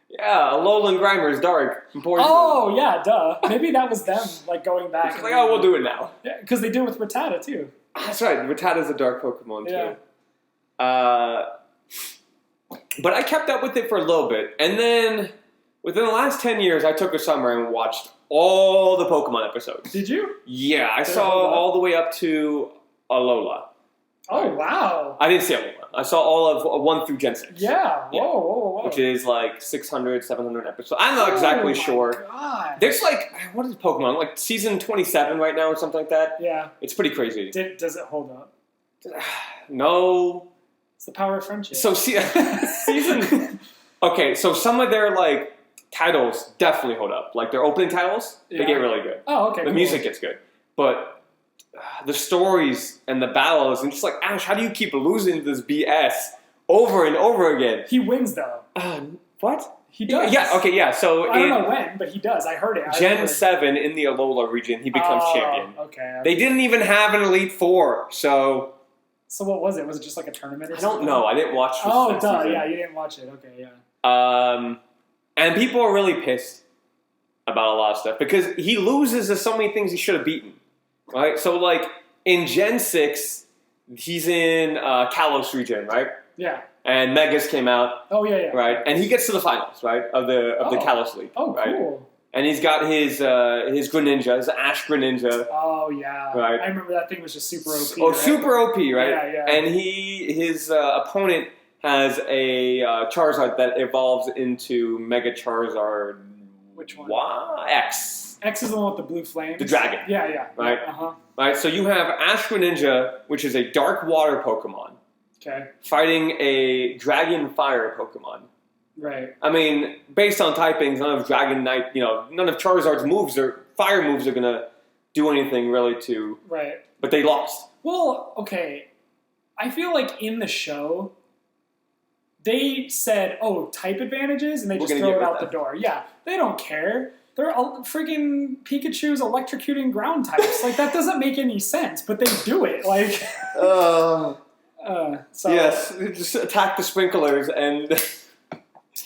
Speaker 2: Yeah, Alolan Grimer is dark.
Speaker 1: Oh, yeah, duh. Maybe that was them, like, going back.
Speaker 2: It's like, oh, we'll do it now.
Speaker 1: Yeah, because they do it with Rattata, too.
Speaker 2: That's right. Rattata's a dark Pokemon, too.
Speaker 1: Yeah.
Speaker 2: But I kept up with it for a little bit. And then, within the last 10 years, I took a summer and watched all the Pokemon episodes.
Speaker 1: Did you?
Speaker 2: Yeah, I saw all the way up to Alola.
Speaker 1: Oh, wow.
Speaker 2: I didn't see Alola. I saw all of 1 through Gen 6.
Speaker 1: Yeah. Whoa.
Speaker 2: Which is like 600, 700 episodes. I'm not exactly sure.
Speaker 1: God.
Speaker 2: There's like, what is Pokemon? Like season 27 right now or something like that?
Speaker 1: Yeah.
Speaker 2: It's pretty crazy.
Speaker 1: Does it hold up?
Speaker 2: No.
Speaker 1: It's the power of friendship.
Speaker 2: So season... Okay, so some of their like titles definitely hold up. Like their opening titles, they get really good.
Speaker 1: Oh, okay.
Speaker 2: The music gets good. But... the stories and the battles, and just like, Ash, how do you keep losing this BS over and over again?
Speaker 1: He wins, though.
Speaker 2: What?
Speaker 1: He does.
Speaker 2: Yeah, okay, yeah. So
Speaker 1: I don't know when, but he does. I heard it.
Speaker 2: Gen 7 in the Alola region, he becomes champion.
Speaker 1: Okay.
Speaker 2: They didn't even have an Elite Four, so...
Speaker 1: So what was it? Was it just like a tournament or something?
Speaker 2: I don't know. I didn't watch this
Speaker 1: season. Yeah, you didn't watch it. Okay, yeah.
Speaker 2: And people are really pissed about a lot of stuff, because he loses to so many things he should have beaten. Right, so like in Gen 6, he's in Kalos region, right?
Speaker 1: Yeah.
Speaker 2: And Megas came out.
Speaker 1: Oh yeah.
Speaker 2: Right, and he gets to the finals, right, of the Kalos League.
Speaker 1: Oh,
Speaker 2: right?
Speaker 1: Cool.
Speaker 2: And he's got his Greninja, his Ash Greninja.
Speaker 1: Oh yeah.
Speaker 2: Right.
Speaker 1: I remember that thing was just super OP.
Speaker 2: Oh, right? Super OP, right?
Speaker 1: Yeah.
Speaker 2: And his opponent has a Charizard that evolves into Mega Charizard.
Speaker 1: Which one?
Speaker 2: X.
Speaker 1: X is the one with the blue flames.
Speaker 2: The dragon.
Speaker 1: Yeah.
Speaker 2: Right?
Speaker 1: Uh-huh.
Speaker 2: Right, so you have Ash Greninja, which is a dark water Pokemon.
Speaker 1: Okay.
Speaker 2: Fighting a dragon fire Pokemon.
Speaker 1: Right.
Speaker 2: I mean, based on typings, none of Dragonite, none of Charizard's moves or fire moves are going to do anything really to...
Speaker 1: Right.
Speaker 2: But they lost.
Speaker 1: Well, okay. I feel like in the show, they said, type advantages, and they just throw it out the door. Yeah, they don't care. They're freaking Pikachu's electrocuting ground types. Like, that doesn't make any sense, but they do it. Like, so.
Speaker 2: Yes, just attack the sprinklers and...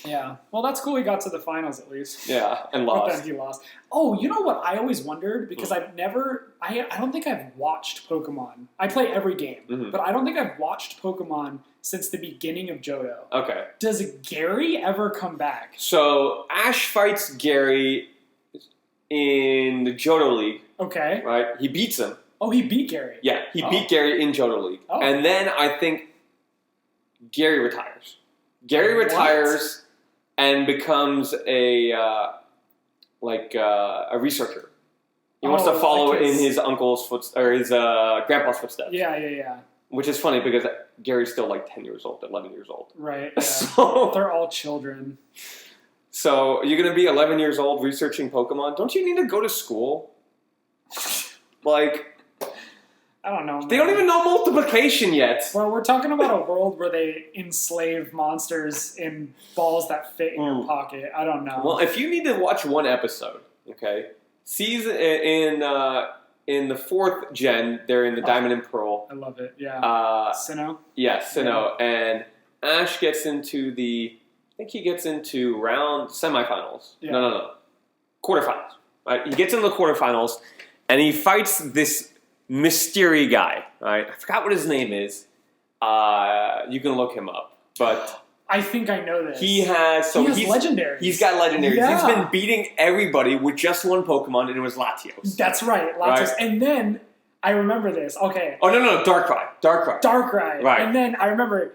Speaker 1: Yeah. Well, that's cool he got to the finals at least.
Speaker 2: Yeah, and lost.
Speaker 1: But then he lost. Oh, you know what I always wondered? Because I don't think I've watched Pokemon. I play every game, but I don't think I've watched Pokemon since the beginning of Johto.
Speaker 2: Okay.
Speaker 1: Does Gary ever come back?
Speaker 2: So, Ash fights Gary in the Johto League.
Speaker 1: Okay.
Speaker 2: Right? He beats him.
Speaker 1: Oh, he beat Gary.
Speaker 2: Yeah, he beat Gary in Johto League.
Speaker 1: Oh.
Speaker 2: And then I think Gary retires. Gary retires and becomes a researcher. He wants to follow in his uncle's footsteps, or his grandpa's footsteps.
Speaker 1: Yeah.
Speaker 2: Which is funny because Gary's still like 10 years old, 11 years old.
Speaker 1: Right. Yeah.
Speaker 2: So,
Speaker 1: they're all children.
Speaker 2: So you're going to be 11 years old researching Pokemon? Don't you need to go to school? Like...
Speaker 1: I don't know. Man.
Speaker 2: They don't even know multiplication yet.
Speaker 1: Well, we're talking about a world where they enslave monsters in balls that fit in your pocket. I don't know.
Speaker 2: Well, if you need to watch one episode, okay, season in the 4th gen, they're in the Diamond and Pearl.
Speaker 1: I love it. Yeah. Sinnoh.
Speaker 2: Yeah, Sinnoh, and Ash gets into I think he gets into round semifinals. Yeah. No. Quarterfinals. Right? He gets into the quarterfinals, and he fights this mystery guy. Right? I forgot what his name is. You can look him up, but
Speaker 1: I think I know this.
Speaker 2: He has
Speaker 1: legendaries.
Speaker 2: He's got legendaries.
Speaker 1: Yeah.
Speaker 2: He's been beating everybody with just one Pokemon, and it was Latios.
Speaker 1: That's right, Latios. Right? And then I remember this. Okay.
Speaker 2: Oh no, Darkrai.
Speaker 1: Right. And then I remember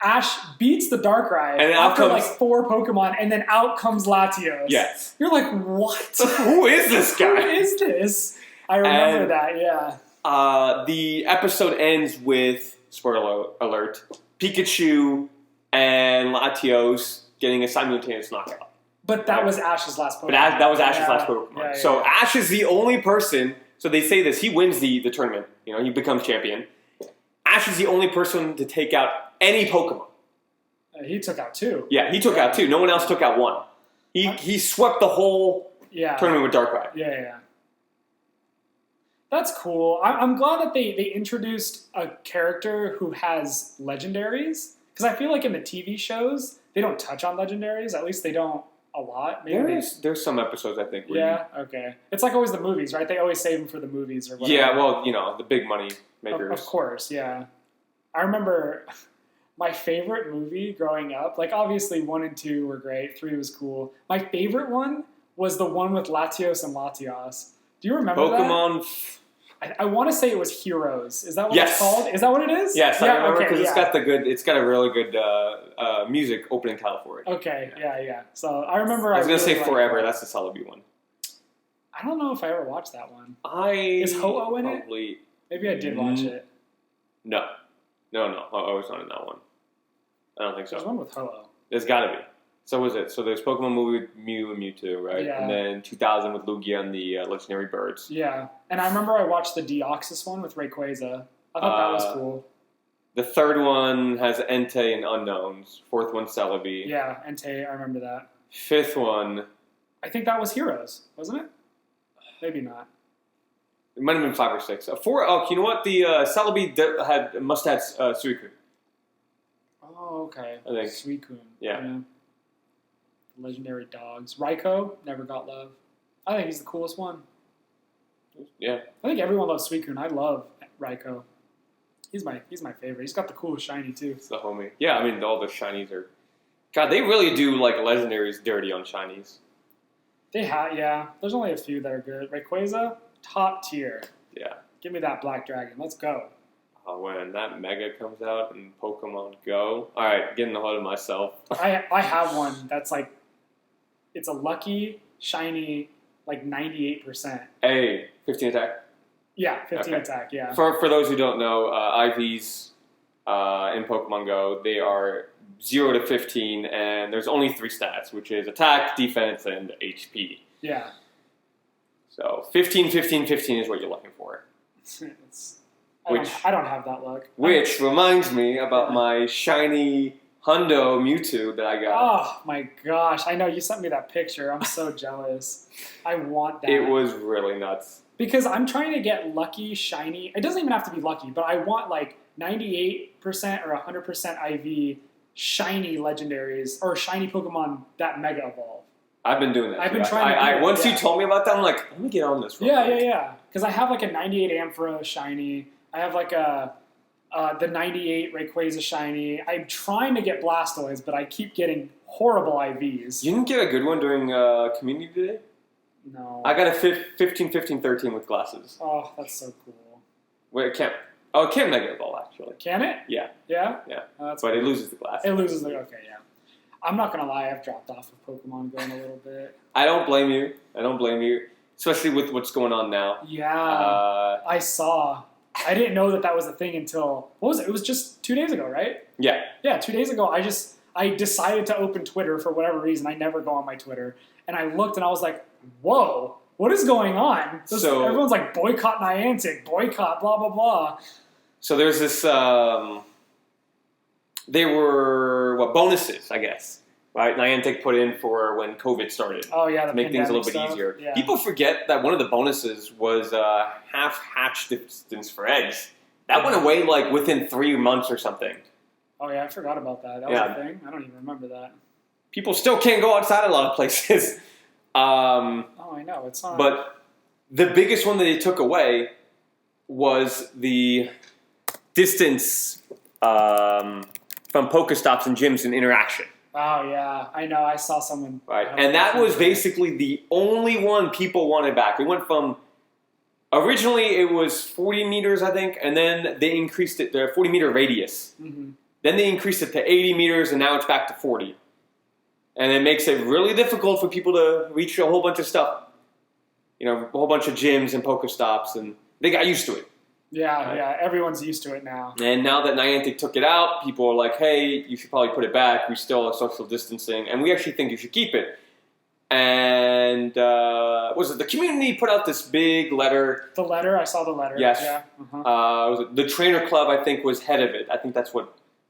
Speaker 1: Ash beats the Darkrai
Speaker 2: and
Speaker 1: after like 4 Pokemon, and then out comes Latios.
Speaker 2: Yes.
Speaker 1: You're like, what?
Speaker 2: Who is this guy?
Speaker 1: Who is this? I remember that, yeah.
Speaker 2: The episode ends with, spoiler alert, Pikachu and Latios getting a simultaneous knockout.
Speaker 1: But that was Ash's last Pokemon.
Speaker 2: But that was Ash's last Pokemon. Yeah, so Ash is the only person, so they say this, he wins the tournament, he becomes champion. Ash is the only person to take out any Pokemon.
Speaker 1: He took out 2.
Speaker 2: Yeah, he took out 2. No one else took out 1. He swept the whole tournament with Darkrai.
Speaker 1: Yeah. That's cool. I'm glad that they introduced a character who has legendaries. Because I feel like in the TV shows, they don't touch on legendaries. At least they don't a lot. Maybe
Speaker 2: there's some episodes, I think.
Speaker 1: Okay. It's like always the movies, right? They always save them for the movies or whatever.
Speaker 2: Yeah, well, the big money makers.
Speaker 1: Of course, yeah. I remember my favorite movie growing up, like obviously 1 and 2 were great, 3 was cool. My favorite one was the one with Latios and Latias. Do you remember
Speaker 2: Pokemon?
Speaker 1: I want to say it was Heroes. Is that what it's called? Is that what it is?
Speaker 2: Yes, I remember because it's got a really good music opening title for it.
Speaker 1: Okay, yeah. So I remember.
Speaker 2: I was going to say Forever. That's the Celebi one.
Speaker 1: I don't know if I ever watched that one.
Speaker 2: Is
Speaker 1: Ho-Oh in it? Maybe I did watch it.
Speaker 2: No. Ho-Oh was not in that one. I don't think so.
Speaker 1: There's one with Ho-Oh.
Speaker 2: There's got to be. So was it. So there's Pokemon movie with Mew and Mewtwo, right?
Speaker 1: Yeah.
Speaker 2: And then 2000 with Lugia and the legendary birds.
Speaker 1: Yeah. And I remember I watched the Deoxys one with Rayquaza. I thought that was cool.
Speaker 2: The 3rd one has Entei and Unknowns. 4th one, Celebi.
Speaker 1: Yeah, Entei, I remember that.
Speaker 2: 5th one...
Speaker 1: I think that was Heroes, wasn't it? Maybe not.
Speaker 2: It might have been 5 or 6. 4, you know what? The Celebi must have Suicune.
Speaker 1: Oh, okay.
Speaker 2: I think.
Speaker 1: Suicune.
Speaker 2: Yeah.
Speaker 1: Legendary dogs. Raikou never got love. I think he's the coolest one.
Speaker 2: Yeah.
Speaker 1: I think everyone loves Suicune. I love Raikou. He's my favorite. He's got the coolest shiny too.
Speaker 2: It's the homie. Yeah, I mean all the shinies are. God, they really do like legendaries dirty on shinies.
Speaker 1: They have, yeah. There's only a few that are good. Rayquaza, top tier.
Speaker 2: Yeah.
Speaker 1: Give me that Black Dragon. Let's go.
Speaker 2: When that Mega comes out in Pokemon Go. All right, getting ahead of myself.
Speaker 1: I have one that's like, it's a lucky, shiny, like 98%.
Speaker 2: 15 attack?
Speaker 1: Yeah, 15 attack, yeah.
Speaker 2: For those who don't know, IVs in Pokemon Go, they are 0 to 15, and there's only 3 stats, which is attack, defense, and HP.
Speaker 1: Yeah.
Speaker 2: So 15, 15, 15 is what you're looking for.
Speaker 1: I don't have that luck.
Speaker 2: Which reminds me about my shiny Hundo Mewtwo that I got.
Speaker 1: Oh my gosh. I know, you sent me that picture. I'm so jealous. I want that.
Speaker 2: It was really nuts.
Speaker 1: Because I'm trying to get lucky, shiny. It doesn't even have to be lucky, but I want like 98% or 100% IV shiny legendaries or shiny Pokemon that Mega Evolve.
Speaker 2: I've been doing that.
Speaker 1: I've been trying to do it,
Speaker 2: once you told me about that, I'm like, let me get on this real quick.
Speaker 1: Yeah. Because I have like a 98 Ampharos shiny. I have like the 98 Rayquaza shiny. I'm trying to get Blastoise, but I keep getting horrible IVs.
Speaker 2: You didn't get a good one during Community Day?
Speaker 1: No.
Speaker 2: I got a 15, 15, 13 with glasses.
Speaker 1: Oh, that's so cool.
Speaker 2: Wait, it can't. Oh, it can Mega Evolve, actually.
Speaker 1: Can it?
Speaker 2: Yeah.
Speaker 1: Yeah?
Speaker 2: Yeah.
Speaker 1: But
Speaker 2: it loses the glasses.
Speaker 1: It loses the... Okay, yeah. I'm not going to lie. I've dropped off of Pokemon Go a little bit.
Speaker 2: I don't blame you. Especially with what's going on now.
Speaker 1: Yeah. I saw. I didn't know that was a thing until... What was it? It was just 2 days ago, right?
Speaker 2: Yeah.
Speaker 1: Yeah, 2 days ago. I decided to open Twitter for whatever reason. I never go on my Twitter. And I looked and I was like, whoa, what is going on? Everyone's like, boycott Niantic, boycott, blah, blah, blah.
Speaker 2: So there's this, they were, bonuses, I guess. Right, Niantic put in for when COVID started.
Speaker 1: Oh yeah,
Speaker 2: to make things a little bit easier. Yeah. People forget that one of the bonuses was half hatch distance for eggs. That went away like within 3 months or something.
Speaker 1: Oh yeah, I forgot about that. That was a thing. I don't even remember that.
Speaker 2: People still can't go outside a lot of places.
Speaker 1: I know it's not.
Speaker 2: But the biggest one that they took away was the distance from Pokestops and gyms and interaction.
Speaker 1: Oh, yeah. I know. I saw someone.
Speaker 2: Right. And that was basically the only one people wanted back. It went from, originally it was 40 meters, I think, and then they increased it to 40 meter radius. Mm-hmm. Then they increased it to 80 meters, and now it's back to 40. And it makes it really difficult for people to reach a whole bunch of stuff. You know, a whole bunch of gyms and Pokestops, and they got used to it.
Speaker 1: Yeah, right? Yeah, everyone's used to it now.
Speaker 2: And now that Niantic took it out, people are like, hey, you should probably put it back. We still have social distancing, and we actually think you should keep it. And the community put out this big letter.
Speaker 1: The letter? I saw the letter.
Speaker 2: Yes.
Speaker 1: Yeah. Uh-huh.
Speaker 2: The Trainer Club, I think, was head of it. I think that's who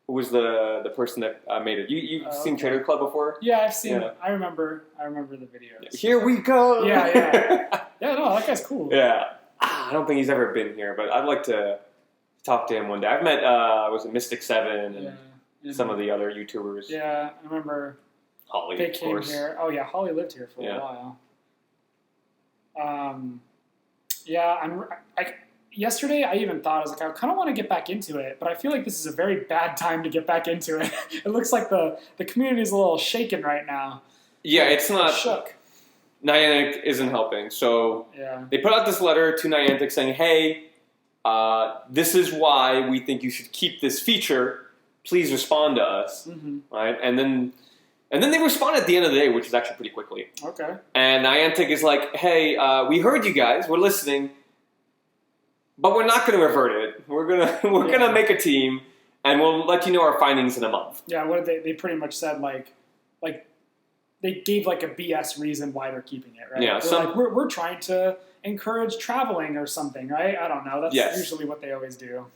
Speaker 2: was the person that made it. You've seen Trainer Club before?
Speaker 1: Yeah, I've seen it. I remember the videos.
Speaker 2: Here we go!
Speaker 1: Yeah. Yeah, no, that guy's cool.
Speaker 2: Yeah. I don't think he's ever been here, but I'd like to talk to him one day. I've met, Mystic 7 and some of the other YouTubers.
Speaker 1: Yeah, I remember
Speaker 2: Holly,
Speaker 1: they came here. Oh, yeah, Holly lived here for a while. Yesterday I even thought, I was like, I kind of want to get back into it, but I feel like this is a very bad time to get back into it. It looks like the community is a little shaken right now.
Speaker 2: Yeah, it's not...
Speaker 1: shook.
Speaker 2: Niantic isn't helping. So they put out this letter to Niantic saying, hey, this is why we think you should keep this feature. Please respond to us. Mm-hmm. Right? And then they respond at the end of the day, which is actually pretty quickly.
Speaker 1: Okay.
Speaker 2: And Niantic is like, hey, we heard you guys. We're listening. But we're not going to revert it. We're gonna make a team, and we'll let you know our findings in a month.
Speaker 1: Yeah, what did they pretty much said, like they gave like a BS reason why they're keeping it, right?
Speaker 2: Yeah,
Speaker 1: we're trying to encourage traveling or something, right? I don't know. That's usually what they always do.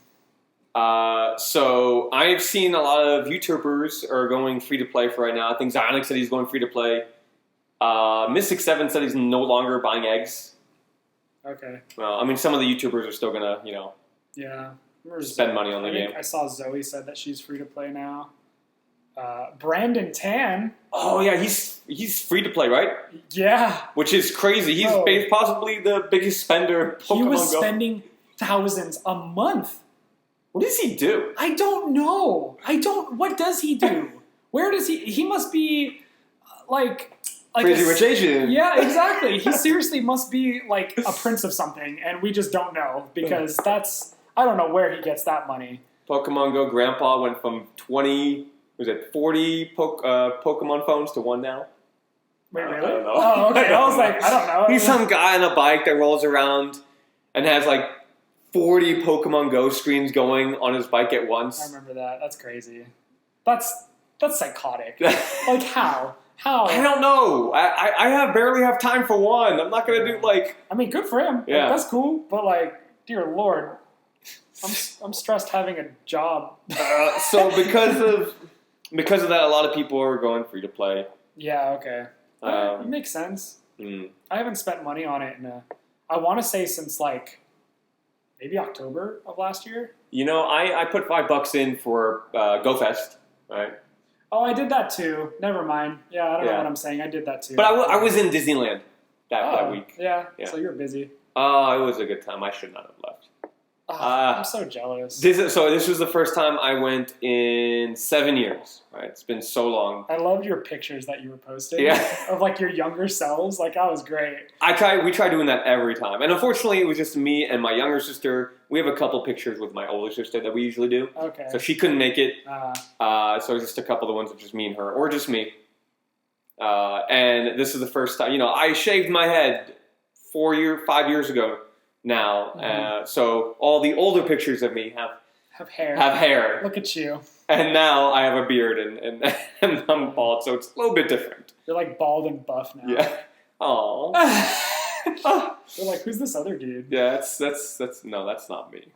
Speaker 2: So I've seen a lot of YouTubers are going free to play for right now. I think Zionic said he's going free to play. Mystic 7 said he's no longer buying eggs.
Speaker 1: Okay.
Speaker 2: Well, I mean, some of the YouTubers are still gonna, spend money on the game.
Speaker 1: I saw Zoe said that she's free to play now. Brandon Tan.
Speaker 2: Oh yeah, he's free to play, right?
Speaker 1: Yeah.
Speaker 2: Which is crazy. He's possibly the biggest spender of Pokemon Go.
Speaker 1: He was spending thousands a month.
Speaker 2: What does he do?
Speaker 1: I don't know. What does he do? Where does he must be like
Speaker 2: Crazy Rich Asian.
Speaker 1: Yeah, exactly. He seriously must be like a prince of something, and we just don't know because I don't know where he gets that money.
Speaker 2: Pokemon Go Grandpa went from 40 Pokemon phones to 1 now?
Speaker 1: Wait, really?
Speaker 2: I don't know.
Speaker 1: Oh, okay. I was like, I don't know.
Speaker 2: He's some guy on a bike that rolls around and has like 40 Pokemon Go screens going on his bike at once.
Speaker 1: I remember that. That's crazy. That's psychotic. Like how? How?
Speaker 2: I don't know. I barely have time for one. I'm not gonna do like.
Speaker 1: I mean, good for him.
Speaker 2: Yeah,
Speaker 1: that's cool. But like, dear Lord, I'm stressed having a job.
Speaker 2: So because of that, a lot of people are going free to play.
Speaker 1: Yeah. Okay. It makes sense. I haven't spent money on it I want to say since like maybe October of last year.
Speaker 2: I put $5 in for GoFest, right?
Speaker 1: Oh, I did that too. Never mind. Yeah, I don't know what I'm saying. I did that too.
Speaker 2: But I was in Disneyland that week.
Speaker 1: Yeah, so you're busy.
Speaker 2: Oh, it was a good time. I should not have left.
Speaker 1: I'm so jealous.
Speaker 2: This was the first time I went in 7 years. Right, it's been so long.
Speaker 1: I loved your pictures that you were posting. Of like your younger selves. Like that was great. We try doing that every time, and unfortunately, it was just me and my younger sister. We have a couple pictures with my older sister that we usually do. Okay.
Speaker 2: So she couldn't make it. So just a couple of the ones of just me and her, or just me. And this is the first time. I shaved my head 5 years ago. Now, so all the older pictures of me have hair.
Speaker 1: Look at you.
Speaker 2: And now I have a beard and I'm bald, so it's a little bit different.
Speaker 1: You're like bald and buff now.
Speaker 2: Yeah. Aww.
Speaker 1: They're like, who's this other dude?
Speaker 2: Yeah, that's not me.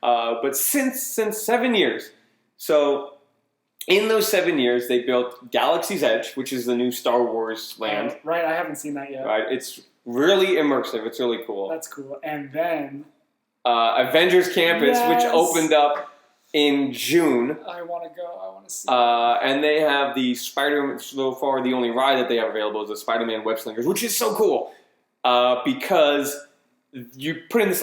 Speaker 2: But since 7 years, so in those 7 years, they built Galaxy's Edge, which is the new Star Wars land.
Speaker 1: Right, I haven't seen that yet.
Speaker 2: Right, it's really immersive. It's really cool.
Speaker 1: That's cool. And then
Speaker 2: Avengers Campus, which opened up in June.
Speaker 1: I want to go. I want to see.
Speaker 2: And they have the Spider-Man. So far, the only ride that they have available is the Spider-Man Web Slingers, which is so cool because you put in this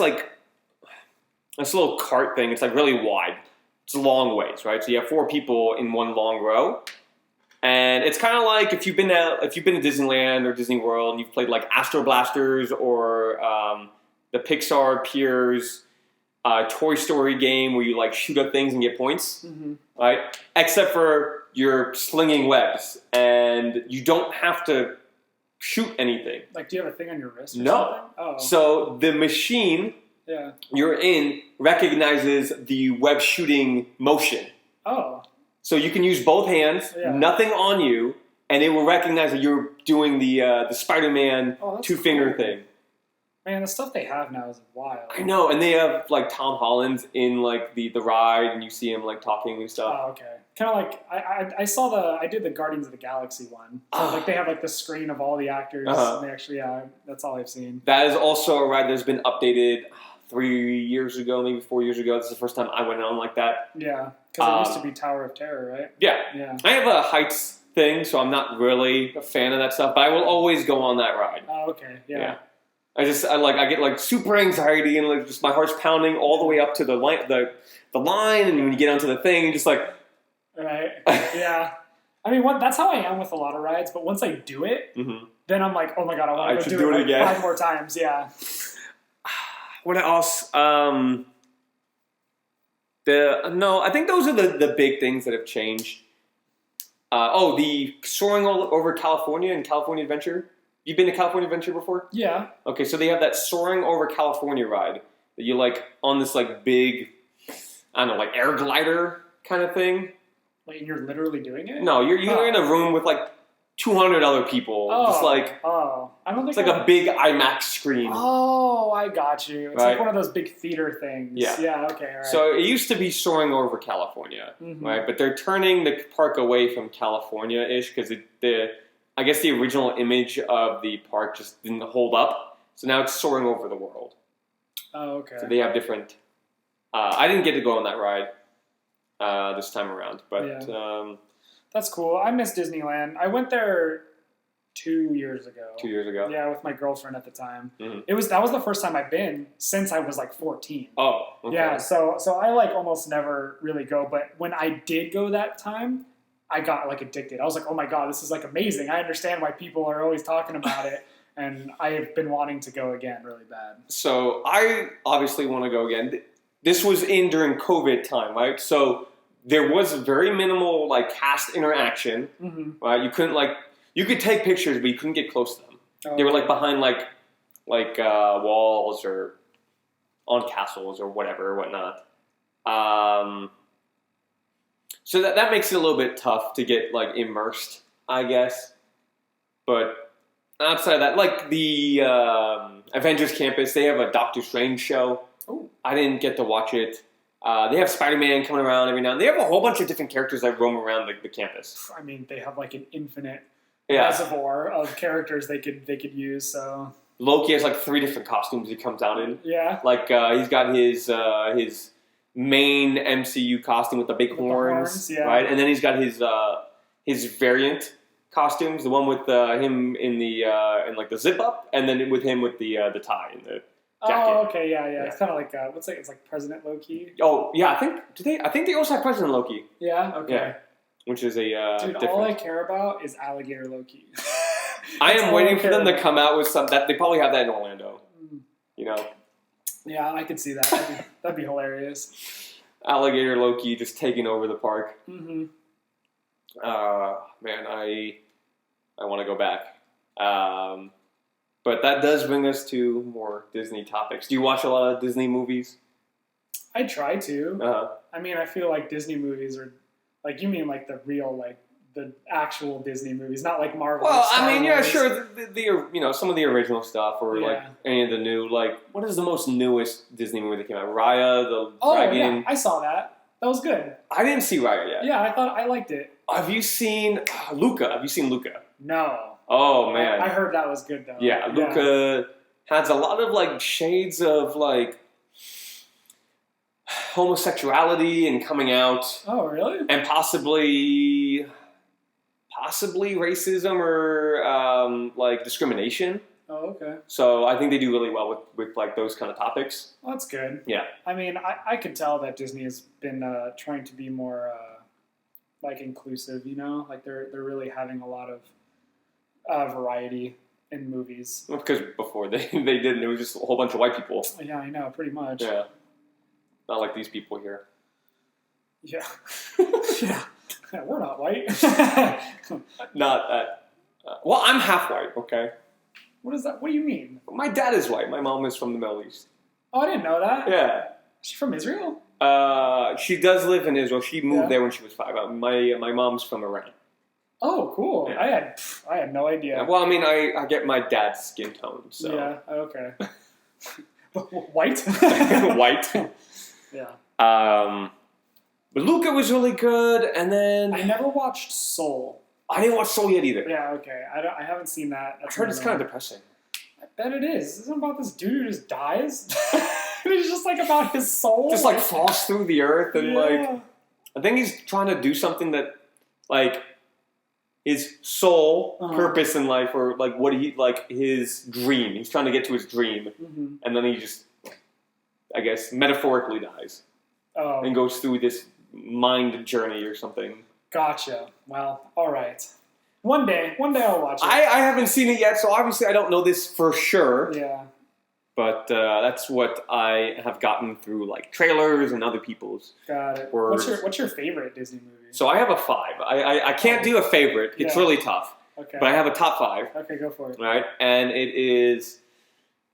Speaker 2: little cart thing. It's like really wide. It's a long ways, right? So you have 4 people in one long row, and it's kind of like if you've been to Disneyland or Disney World and you've played like Astro Blasters or the Pixar Piers Toy Story game where you like shoot up things and get points, right? Except for you're slinging webs and you don't have to shoot anything.
Speaker 1: Like, do you have a thing on your wrist? Or
Speaker 2: no.
Speaker 1: Something? Oh.
Speaker 2: So the machine you're in recognizes the web shooting motion.
Speaker 1: Oh.
Speaker 2: So you can use both hands, nothing on you, and it will recognize that you're doing the Spider-Man 2-finger thing.
Speaker 1: Man, the stuff they have now is wild.
Speaker 2: I know, and they have like Tom Holland in like the ride, and you see him like talking and stuff.
Speaker 1: Oh, okay. Kind of like I did the Guardians of the Galaxy one. So like they have like the screen of all the actors, and they actually that's all I've seen.
Speaker 2: That is also a ride that's been updated 3 years ago, maybe 4 years ago. This is the first time I went on like that.
Speaker 1: Yeah, because it used to be Tower of Terror, right?
Speaker 2: Yeah. I have a heights thing, so I'm not really a fan of that stuff, but I will always go on that ride.
Speaker 1: Oh, okay. Yeah.
Speaker 2: I get like super anxiety and like just my heart's pounding all the way up to the line, and when you get onto the thing, you're just like,
Speaker 1: right, yeah. I mean, that's how I am with a lot of rides. But once I do it, then I'm like, oh my god, I want to do it again 5 more times. Yeah.
Speaker 2: What else? I think those are the big things that have changed. The soaring over California and California Adventure. You've been to California Adventure before?
Speaker 1: Yeah.
Speaker 2: Okay, so they have that soaring over California ride that you like on this like big, I don't know, like air glider kind of thing.
Speaker 1: Like you're literally doing it?
Speaker 2: No, you're in a room with like 200 other people. Just like
Speaker 1: I don't think
Speaker 2: it's like a big IMAX screen.
Speaker 1: Oh, I got you. It's like one of those big theater things. Yeah. Okay. All right.
Speaker 2: So it used to be soaring over California, right? But they're turning the park away from California-ish because I guess the original image of the park just didn't hold up. So now it's soaring over the world.
Speaker 1: Oh, okay.
Speaker 2: So they have different... I didn't get to go on that ride this time around, but...
Speaker 1: That's cool. I miss Disneyland. I went there 2 years ago.
Speaker 2: 2 years ago?
Speaker 1: Yeah, with my girlfriend at the time. That was the first time I've been since I was like 14.
Speaker 2: Oh, okay.
Speaker 1: Yeah, so I like almost never really go, but when I did go that time... I got like addicted. I was like, oh my god, this is like amazing. I understand why people are always talking about it. And I have been wanting to go again really bad. So I obviously want to go again. This was during COVID time, right? So there was very minimal like cast interaction. Right? You could take pictures, but you couldn't get close to them. They were like behind like walls or on castles or whatnot. So that makes it a little bit tough to get like immersed, I guess. But outside of that, like the Avengers Campus, they have a Doctor Strange show. Oh, I didn't get to watch it. They have Spider-Man coming around every now and then. They have a whole bunch of different characters that roam around the campus. I mean, they have like an infinite reservoir of characters they could use. So
Speaker 2: Loki has like 3 different costumes he comes out in.
Speaker 1: Yeah,
Speaker 2: like he's got his main MCU costume with the big horns, right? And then he's got his variant costumes, the one with him in in like the zip up, and then with him with the tie and the jacket.
Speaker 1: Oh, okay, yeah. It's kind of like it's like President Loki.
Speaker 2: Oh, yeah. I think they also have President Loki.
Speaker 1: Yeah. Okay.
Speaker 2: Yeah. Which is a
Speaker 1: dude.
Speaker 2: Different.
Speaker 1: All I care about is Alligator Loki.
Speaker 2: I am waiting for them to come out with some that they probably have that in Orlando. You know.
Speaker 1: Yeah, I could see that. That'd be hilarious.
Speaker 2: Alligator Loki just taking over the park.
Speaker 1: Mm-hmm.
Speaker 2: Man, I want to go back. But that does bring us to more Disney topics. Do you watch a lot of Disney movies?
Speaker 1: I try to. I mean, I feel like Disney movies are like, you mean like the real like the actual Disney movies, not like Marvel.
Speaker 2: Well, I mean, yeah, sure. The some of the original stuff, or like any of the new, like what is the most newest Disney movie that came out? Raya the Dragon.
Speaker 1: Yeah, I saw that. That was good.
Speaker 2: I didn't see Raya yet.
Speaker 1: Yeah, I liked it.
Speaker 2: Have you seen Luca? Have you seen Luca?
Speaker 1: No.
Speaker 2: Oh man,
Speaker 1: I heard that was good though.
Speaker 2: Yeah, Luca has a lot of like shades of like homosexuality and coming out.
Speaker 1: Oh really?
Speaker 2: And possibly racism or like discrimination.
Speaker 1: Oh, okay.
Speaker 2: So I think they do really well with like those kind of topics.
Speaker 1: Well, that's good.
Speaker 2: Yeah.
Speaker 1: I mean, I could tell that Disney has been trying to be more like inclusive. You know, like they're really having a lot of variety in movies.
Speaker 2: Well, because before they didn't. It was just a whole bunch of white people.
Speaker 1: Yeah, I know, pretty much.
Speaker 2: Yeah. Not like these people here.
Speaker 1: Yeah. Yeah. We're not white.
Speaker 2: Not that. Well, I'm half white. Okay.
Speaker 1: What is that? What do you mean?
Speaker 2: My dad is white. My mom is from the Middle East.
Speaker 1: Oh, I didn't know that.
Speaker 2: Yeah.
Speaker 1: Is she from Israel?
Speaker 2: She does live in Israel. She moved there when she was 5. My mom's from Iran.
Speaker 1: Oh, cool. Yeah. I had no idea.
Speaker 2: Yeah, well, I mean, I get my dad's skin tone, so.
Speaker 1: Yeah, okay. White?
Speaker 2: White.
Speaker 1: Yeah.
Speaker 2: But Luca was really good, and then...
Speaker 1: I never watched Soul.
Speaker 2: I didn't watch Soul yet either.
Speaker 1: Yeah, okay. I haven't seen that.
Speaker 2: I heard it's kind of depressing.
Speaker 1: I bet it is. Isn't it about this dude who just dies? It's just like about his soul.
Speaker 2: Just like falls through the earth and like... I think he's trying to do something that, like, his soul purpose in life, or like what he, like his dream. He's trying to get to his dream. Mm-hmm. And then he just, I guess, metaphorically dies. Oh. And goes through this mind journey or something.
Speaker 1: Gotcha. Well, all right. One day I'll watch it.
Speaker 2: I haven't seen it yet, so obviously I don't know this for sure.
Speaker 1: Yeah.
Speaker 2: But that's what I have gotten through, like trailers and other people's.
Speaker 1: Got it.
Speaker 2: Words.
Speaker 1: What's your favorite Disney movie?
Speaker 2: So I have a 5. I can't do a favorite. It's really tough.
Speaker 1: Okay.
Speaker 2: But I have a top 5.
Speaker 1: Okay, go for it.
Speaker 2: Right, and it is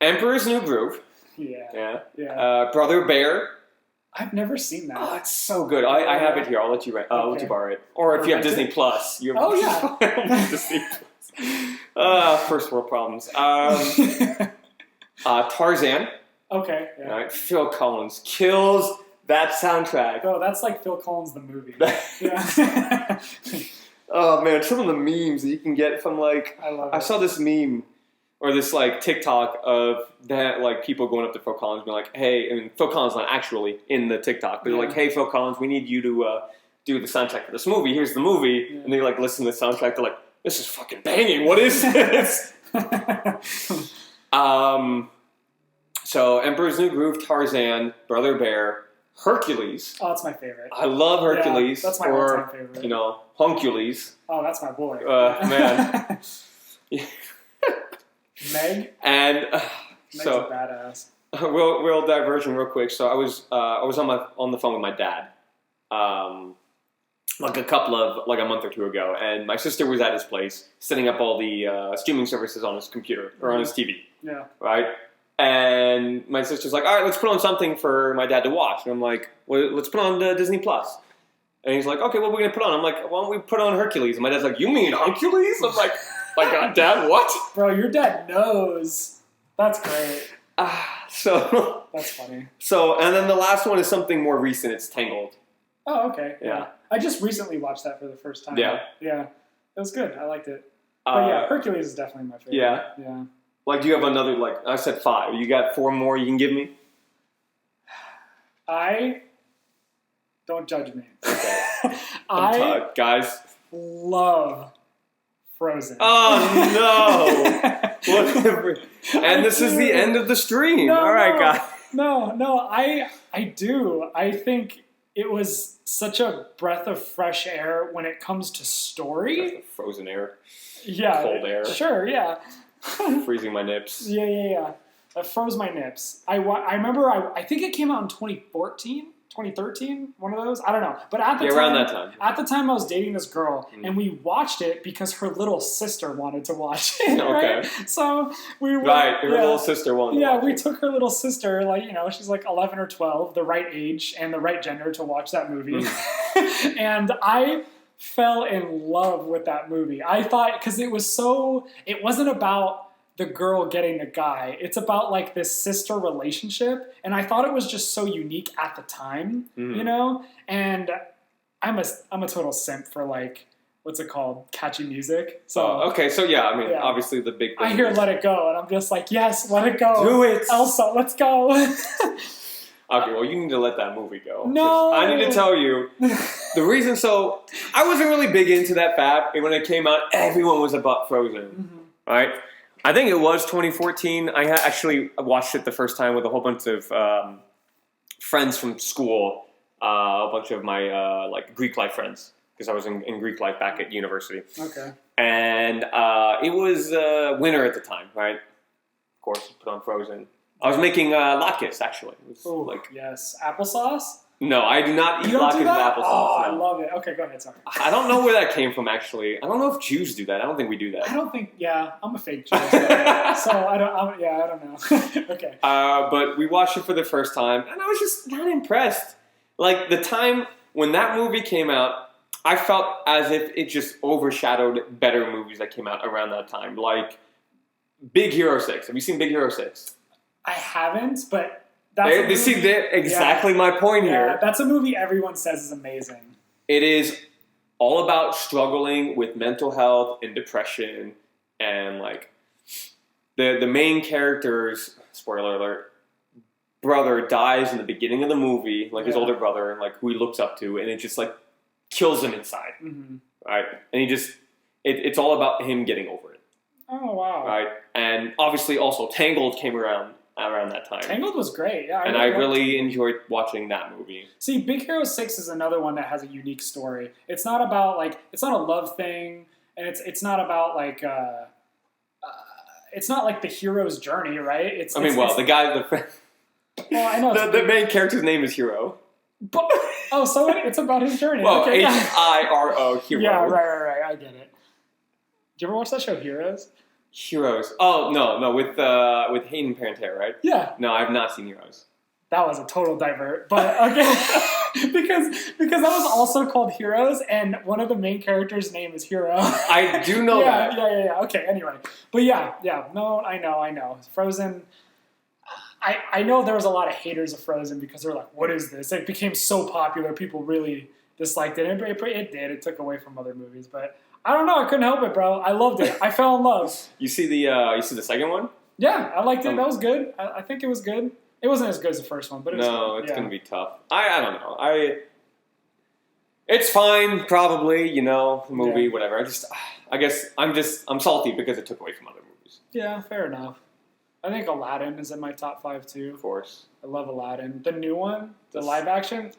Speaker 2: Emperor's New Groove.
Speaker 1: Yeah.
Speaker 2: Brother Bear.
Speaker 1: I've never seen that.
Speaker 2: Oh, it's so good. I have it here. I'll let you let you borrow it. Or if you have Disney Plus, you have Disney Plus. First world problems. Tarzan.
Speaker 1: Okay. Yeah.
Speaker 2: Right. Phil Collins kills that soundtrack.
Speaker 1: Oh, that's like Phil Collins the movie. Yeah.
Speaker 2: Oh man, some of the memes that you can get from like I saw this meme or this like TikTok of that like people going up to Phil Collins and being like, hey, and Phil Collins not actually in the TikTok, but they're like, hey Phil Collins, we need you to do the soundtrack for this movie. Here's the movie, and they like listen to the soundtrack. They're like, this is fucking banging. What is this? So Emperor's New Groove, Tarzan, Brother Bear, Hercules.
Speaker 1: Oh, that's my favorite.
Speaker 2: I love Hercules.
Speaker 1: Yeah, that's my all-time favorite.
Speaker 2: You know, Honkules.
Speaker 1: Oh, that's my boy.
Speaker 2: Man.
Speaker 1: Meg.
Speaker 2: And
Speaker 1: Meg's a badass.
Speaker 2: Real diversion, real quick. So I was on the phone with my dad, like a month or two ago, and my sister was at his place setting up all the streaming services on his computer or on his TV.
Speaker 1: Yeah.
Speaker 2: Right. And my sister's like, all right, let's put on something for my dad to watch. And I'm like, well, let's put on Disney Plus. And he's like, okay, what are we going to put on? I'm like, why don't we put on Hercules? And my dad's like, you mean Hercules? I'm like, my God, Dad, what?
Speaker 1: Bro, your dad knows. That's great.
Speaker 2: So
Speaker 1: that's funny.
Speaker 2: So, and then the last one is something more recent. It's Tangled.
Speaker 1: Oh, okay.
Speaker 2: Yeah.
Speaker 1: I just recently watched that for the first time.
Speaker 2: Yeah.
Speaker 1: Yeah. It was good. I liked it. But yeah, Hercules is definitely my favorite.
Speaker 2: Yeah.
Speaker 1: Yeah.
Speaker 2: Like, do you have another, like, I said 5. You got 4 more you can give me?
Speaker 1: Don't judge me.
Speaker 2: Okay. Guys.
Speaker 1: Love Frozen.
Speaker 2: Oh, no. Whatever. And this is the end of the stream.
Speaker 1: No,
Speaker 2: all right, guys.
Speaker 1: No, I do. I think it was such a breath of fresh air when it comes to story.
Speaker 2: Frozen air.
Speaker 1: Yeah.
Speaker 2: Cold air.
Speaker 1: Sure, yeah.
Speaker 2: Freezing my nips.
Speaker 1: Yeah. I froze my nips. I remember, I think it came out in 2014, 2013, one of those. I don't know. But at the time,
Speaker 2: around that time.
Speaker 1: At the time, I was dating this girl, and we watched it because her little sister wanted to watch it. Right?
Speaker 2: Okay.
Speaker 1: So we were,
Speaker 2: her little sister wanted to watch
Speaker 1: we took her little sister, like, you know, she's like 11 or 12, the right age and the right gender to watch that movie. And I fell in love with that movie. I thought, because it wasn't about the girl getting the guy. It's about like this sister relationship. And I thought it was just so unique at the time, you know? And I'm a total simp for like, what's it called? Catchy music. So
Speaker 2: okay, so yeah, I mean, obviously the big thing.
Speaker 1: I hear Let It Go, and I'm just like, yes, let it go.
Speaker 2: Do it.
Speaker 1: Elsa, let's go.
Speaker 2: Okay, well, you need to let that movie go.
Speaker 1: No.
Speaker 2: I need to tell you, the reason, so I wasn't really big into that fab, and when it came out, everyone was about Frozen, right? I think it was 2014. I actually watched it the first time with a whole bunch of friends from school, a bunch of my like Greek life friends, because I was in Greek life back at university.
Speaker 1: Okay.
Speaker 2: And it was winter at the time, right? Of course, put on Frozen. I was making latkes, actually. It was like,
Speaker 1: yes. Applesauce?
Speaker 2: No, I do not eat latkes with applesauce.
Speaker 1: Oh,
Speaker 2: no.
Speaker 1: I love it. Okay, go ahead. Sorry.
Speaker 2: I don't know where that came from, actually. I don't know if Jews do that. I don't think we do that.
Speaker 1: I don't think, I'm a fake Jew. So I don't know. Okay.
Speaker 2: But we watched it for the first time, and I was just not impressed. Like, the time when that movie came out, I felt as if it just overshadowed better movies that came out around that time. Like, Big Hero 6. Have you seen Big Hero 6?
Speaker 1: I haven't, but that's
Speaker 2: exactly my point here.
Speaker 1: That's a movie everyone says is amazing.
Speaker 2: It is all about struggling with mental health and depression, and like the main character's, spoiler alert, brother dies in the beginning of the movie, like his older brother, like who he looks up to, and it just like kills him inside, right? And he just it's all about him getting over it.
Speaker 1: Oh wow!
Speaker 2: Right, and obviously also Tangled came around that time.
Speaker 1: Tangled was great, yeah.
Speaker 2: I really enjoyed watching that movie.
Speaker 1: See, Big Hero 6 is another one that has a unique story. It's not about like, it's not a love thing, and it's not about like, it's not like the hero's journey, right?
Speaker 2: The guy,
Speaker 1: well, I know
Speaker 2: the main character's name is Hero.
Speaker 1: But, so it's about his journey.
Speaker 2: Well,
Speaker 1: okay.
Speaker 2: Hiro, Hero.
Speaker 1: Yeah, right. I get it. Did you ever watch that show, Heroes?
Speaker 2: Heroes. Oh no, with Hayden Panettiere, right?
Speaker 1: Yeah.
Speaker 2: No, I've not seen Heroes.
Speaker 1: That was a total divert, but okay, because that was also called Heroes, and one of the main characters' name is Hero.
Speaker 2: I do know that.
Speaker 1: Yeah. Okay, anyway, but no, I know. Frozen. I know there was a lot of haters of Frozen because they were like, "What is this?" It became so popular, people really disliked it. It did. It took away from other movies, but. I don't know. I couldn't help it, bro. I loved it. I fell in love.
Speaker 2: You see the second one?
Speaker 1: Yeah, I liked it. That was good. I think it was good. It wasn't as good as the first one, but it was good.
Speaker 2: It's gonna be tough. I don't know. It's fine, probably. You know, the movie, whatever. I guess I'm salty because it took away from other movies.
Speaker 1: Yeah, fair enough. I think Aladdin is in my top 5 too.
Speaker 2: Of course.
Speaker 1: I love Aladdin. The new one, the live action.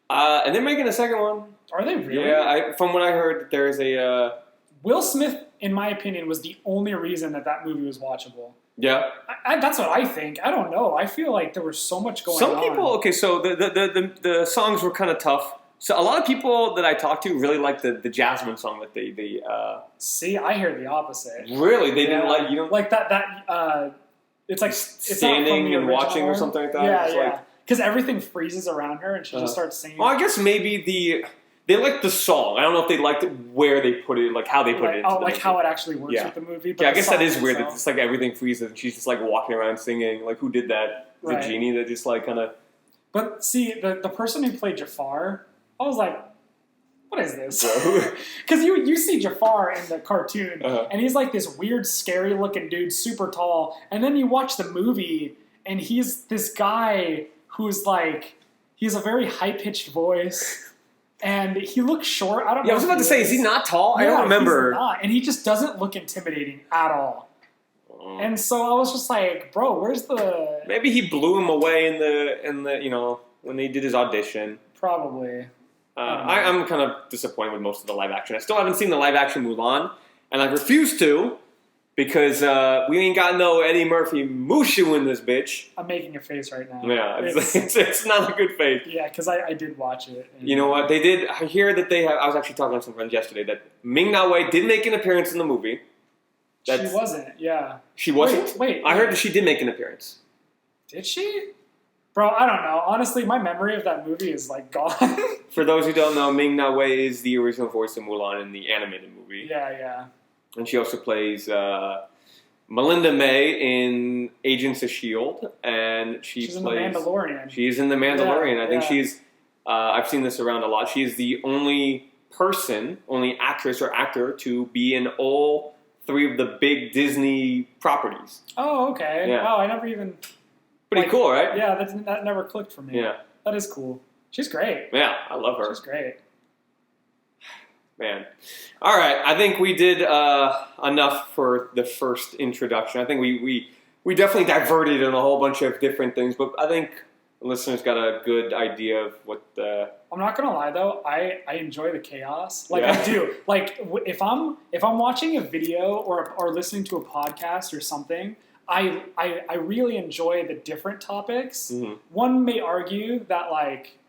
Speaker 2: And they're making a second one.
Speaker 1: Are they really?
Speaker 2: Yeah, from what I heard, there's a...
Speaker 1: Will Smith, in my opinion, was the only reason that movie was watchable.
Speaker 2: Yeah.
Speaker 1: That's what I think. I don't know. I feel like there was so much going on.
Speaker 2: Some people... Okay, so the songs were kind of tough. So a lot of people that I talked to really liked the Jasmine song that they
Speaker 1: See, I hear the opposite.
Speaker 2: Really? They didn't like... You know,
Speaker 1: like that it's like... It's
Speaker 2: standing and watching or something like that?
Speaker 1: Yeah. Because everything freezes around her and she just starts singing.
Speaker 2: Well, I guess maybe they liked the song. I don't know if they liked it where they put it, like how they put it into the movie.
Speaker 1: How it actually works with the movie. But
Speaker 2: I guess that is weird. It's like everything freezes and she's just like walking around singing. Like who did that? The genie that just like kind of...
Speaker 1: But see, the person who played Jafar, I was like, what is this? Because you see Jafar in the cartoon and he's like this weird, scary looking dude, super tall. And then you watch the movie and he's this guy... who's like, he's a very high-pitched voice, and he looks short. I don't know.
Speaker 2: I was about to say, is he not tall? I don't remember.
Speaker 1: He's not, and he just doesn't look intimidating at all. And so I was just like, bro, where's the...
Speaker 2: Maybe he blew him away in the when they did his audition.
Speaker 1: Probably.
Speaker 2: I'm kind of disappointed with most of the live action. I still haven't seen the live action Mulan, and I refuse to. Because we ain't got no Eddie Murphy Mushu in this bitch.
Speaker 1: I'm making a face right now.
Speaker 2: Yeah, it's not a good face.
Speaker 1: Yeah, because I did watch it.
Speaker 2: You know what? They did. I hear that they have... I was actually talking to some friends yesterday that Ming-Na Wen did make an appearance in the movie.
Speaker 1: She wasn't, yeah.
Speaker 2: She wasn't?
Speaker 1: Wait.
Speaker 2: I heard that she did make an appearance.
Speaker 1: Did she? Bro, I don't know. Honestly, my memory of that movie is like gone.
Speaker 2: For those who don't know, Ming Na Wen is the original voice of Mulan in the animated movie.
Speaker 1: Yeah.
Speaker 2: And she also plays Melinda May in Agents of S.H.I.E.L.D. And she's
Speaker 1: in The Mandalorian.
Speaker 2: She's in The Mandalorian. I think she's, I've seen this around a lot, she's the only actress or actor to be in all 3 of the big Disney properties.
Speaker 1: Oh, okay.
Speaker 2: Yeah.
Speaker 1: Wow, I never even...
Speaker 2: Pretty cool, right?
Speaker 1: Yeah, that never clicked for me.
Speaker 2: Yeah.
Speaker 1: That is cool. She's great.
Speaker 2: Yeah, I love her.
Speaker 1: She's great.
Speaker 2: Man. All right, I think we did enough for the first introduction. I think we definitely diverted in a whole bunch of different things, but I think the listeners got a good idea of what the...
Speaker 1: I'm not gonna lie though, I enjoy the chaos. Like I do. Like if I'm watching a video or listening to a podcast or something, I really enjoy the different topics.
Speaker 2: Mm-hmm.
Speaker 1: One may argue that like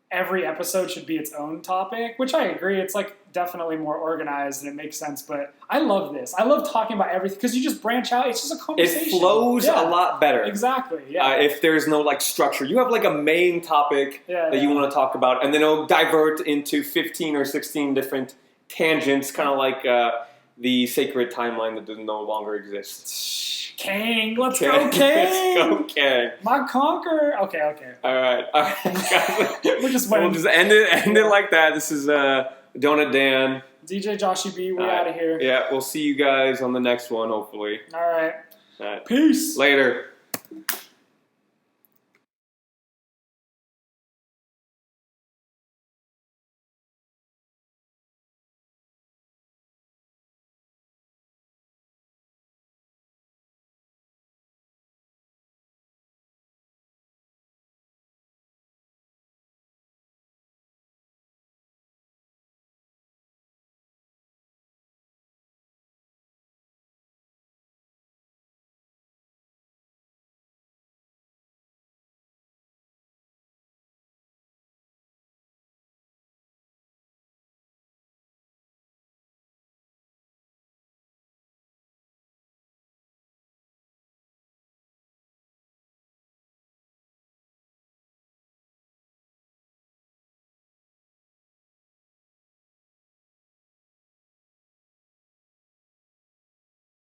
Speaker 1: every episode should be its own topic, which I agree. It's like definitely more organized and it makes sense. But I love this. I love talking about everything because you just branch out. It's just a conversation.
Speaker 2: It flows a lot better.
Speaker 1: Exactly. Yeah.
Speaker 2: If there's no like structure, you have like a main topic that you want to talk about, and then it'll divert into 15 or 16 different tangents, kind of like the sacred timeline that does no longer exist.
Speaker 1: Kang, let's go, Kang!
Speaker 2: Let's go, Kang!
Speaker 1: My conqueror. Okay.
Speaker 2: All right.
Speaker 1: We'll just
Speaker 2: end it like that. This is Donut Dan,
Speaker 1: DJ Joshy B. We're out of here.
Speaker 2: Yeah, we'll see you guys on the next one, hopefully.
Speaker 1: All right.
Speaker 2: All right.
Speaker 1: Peace.
Speaker 2: Later.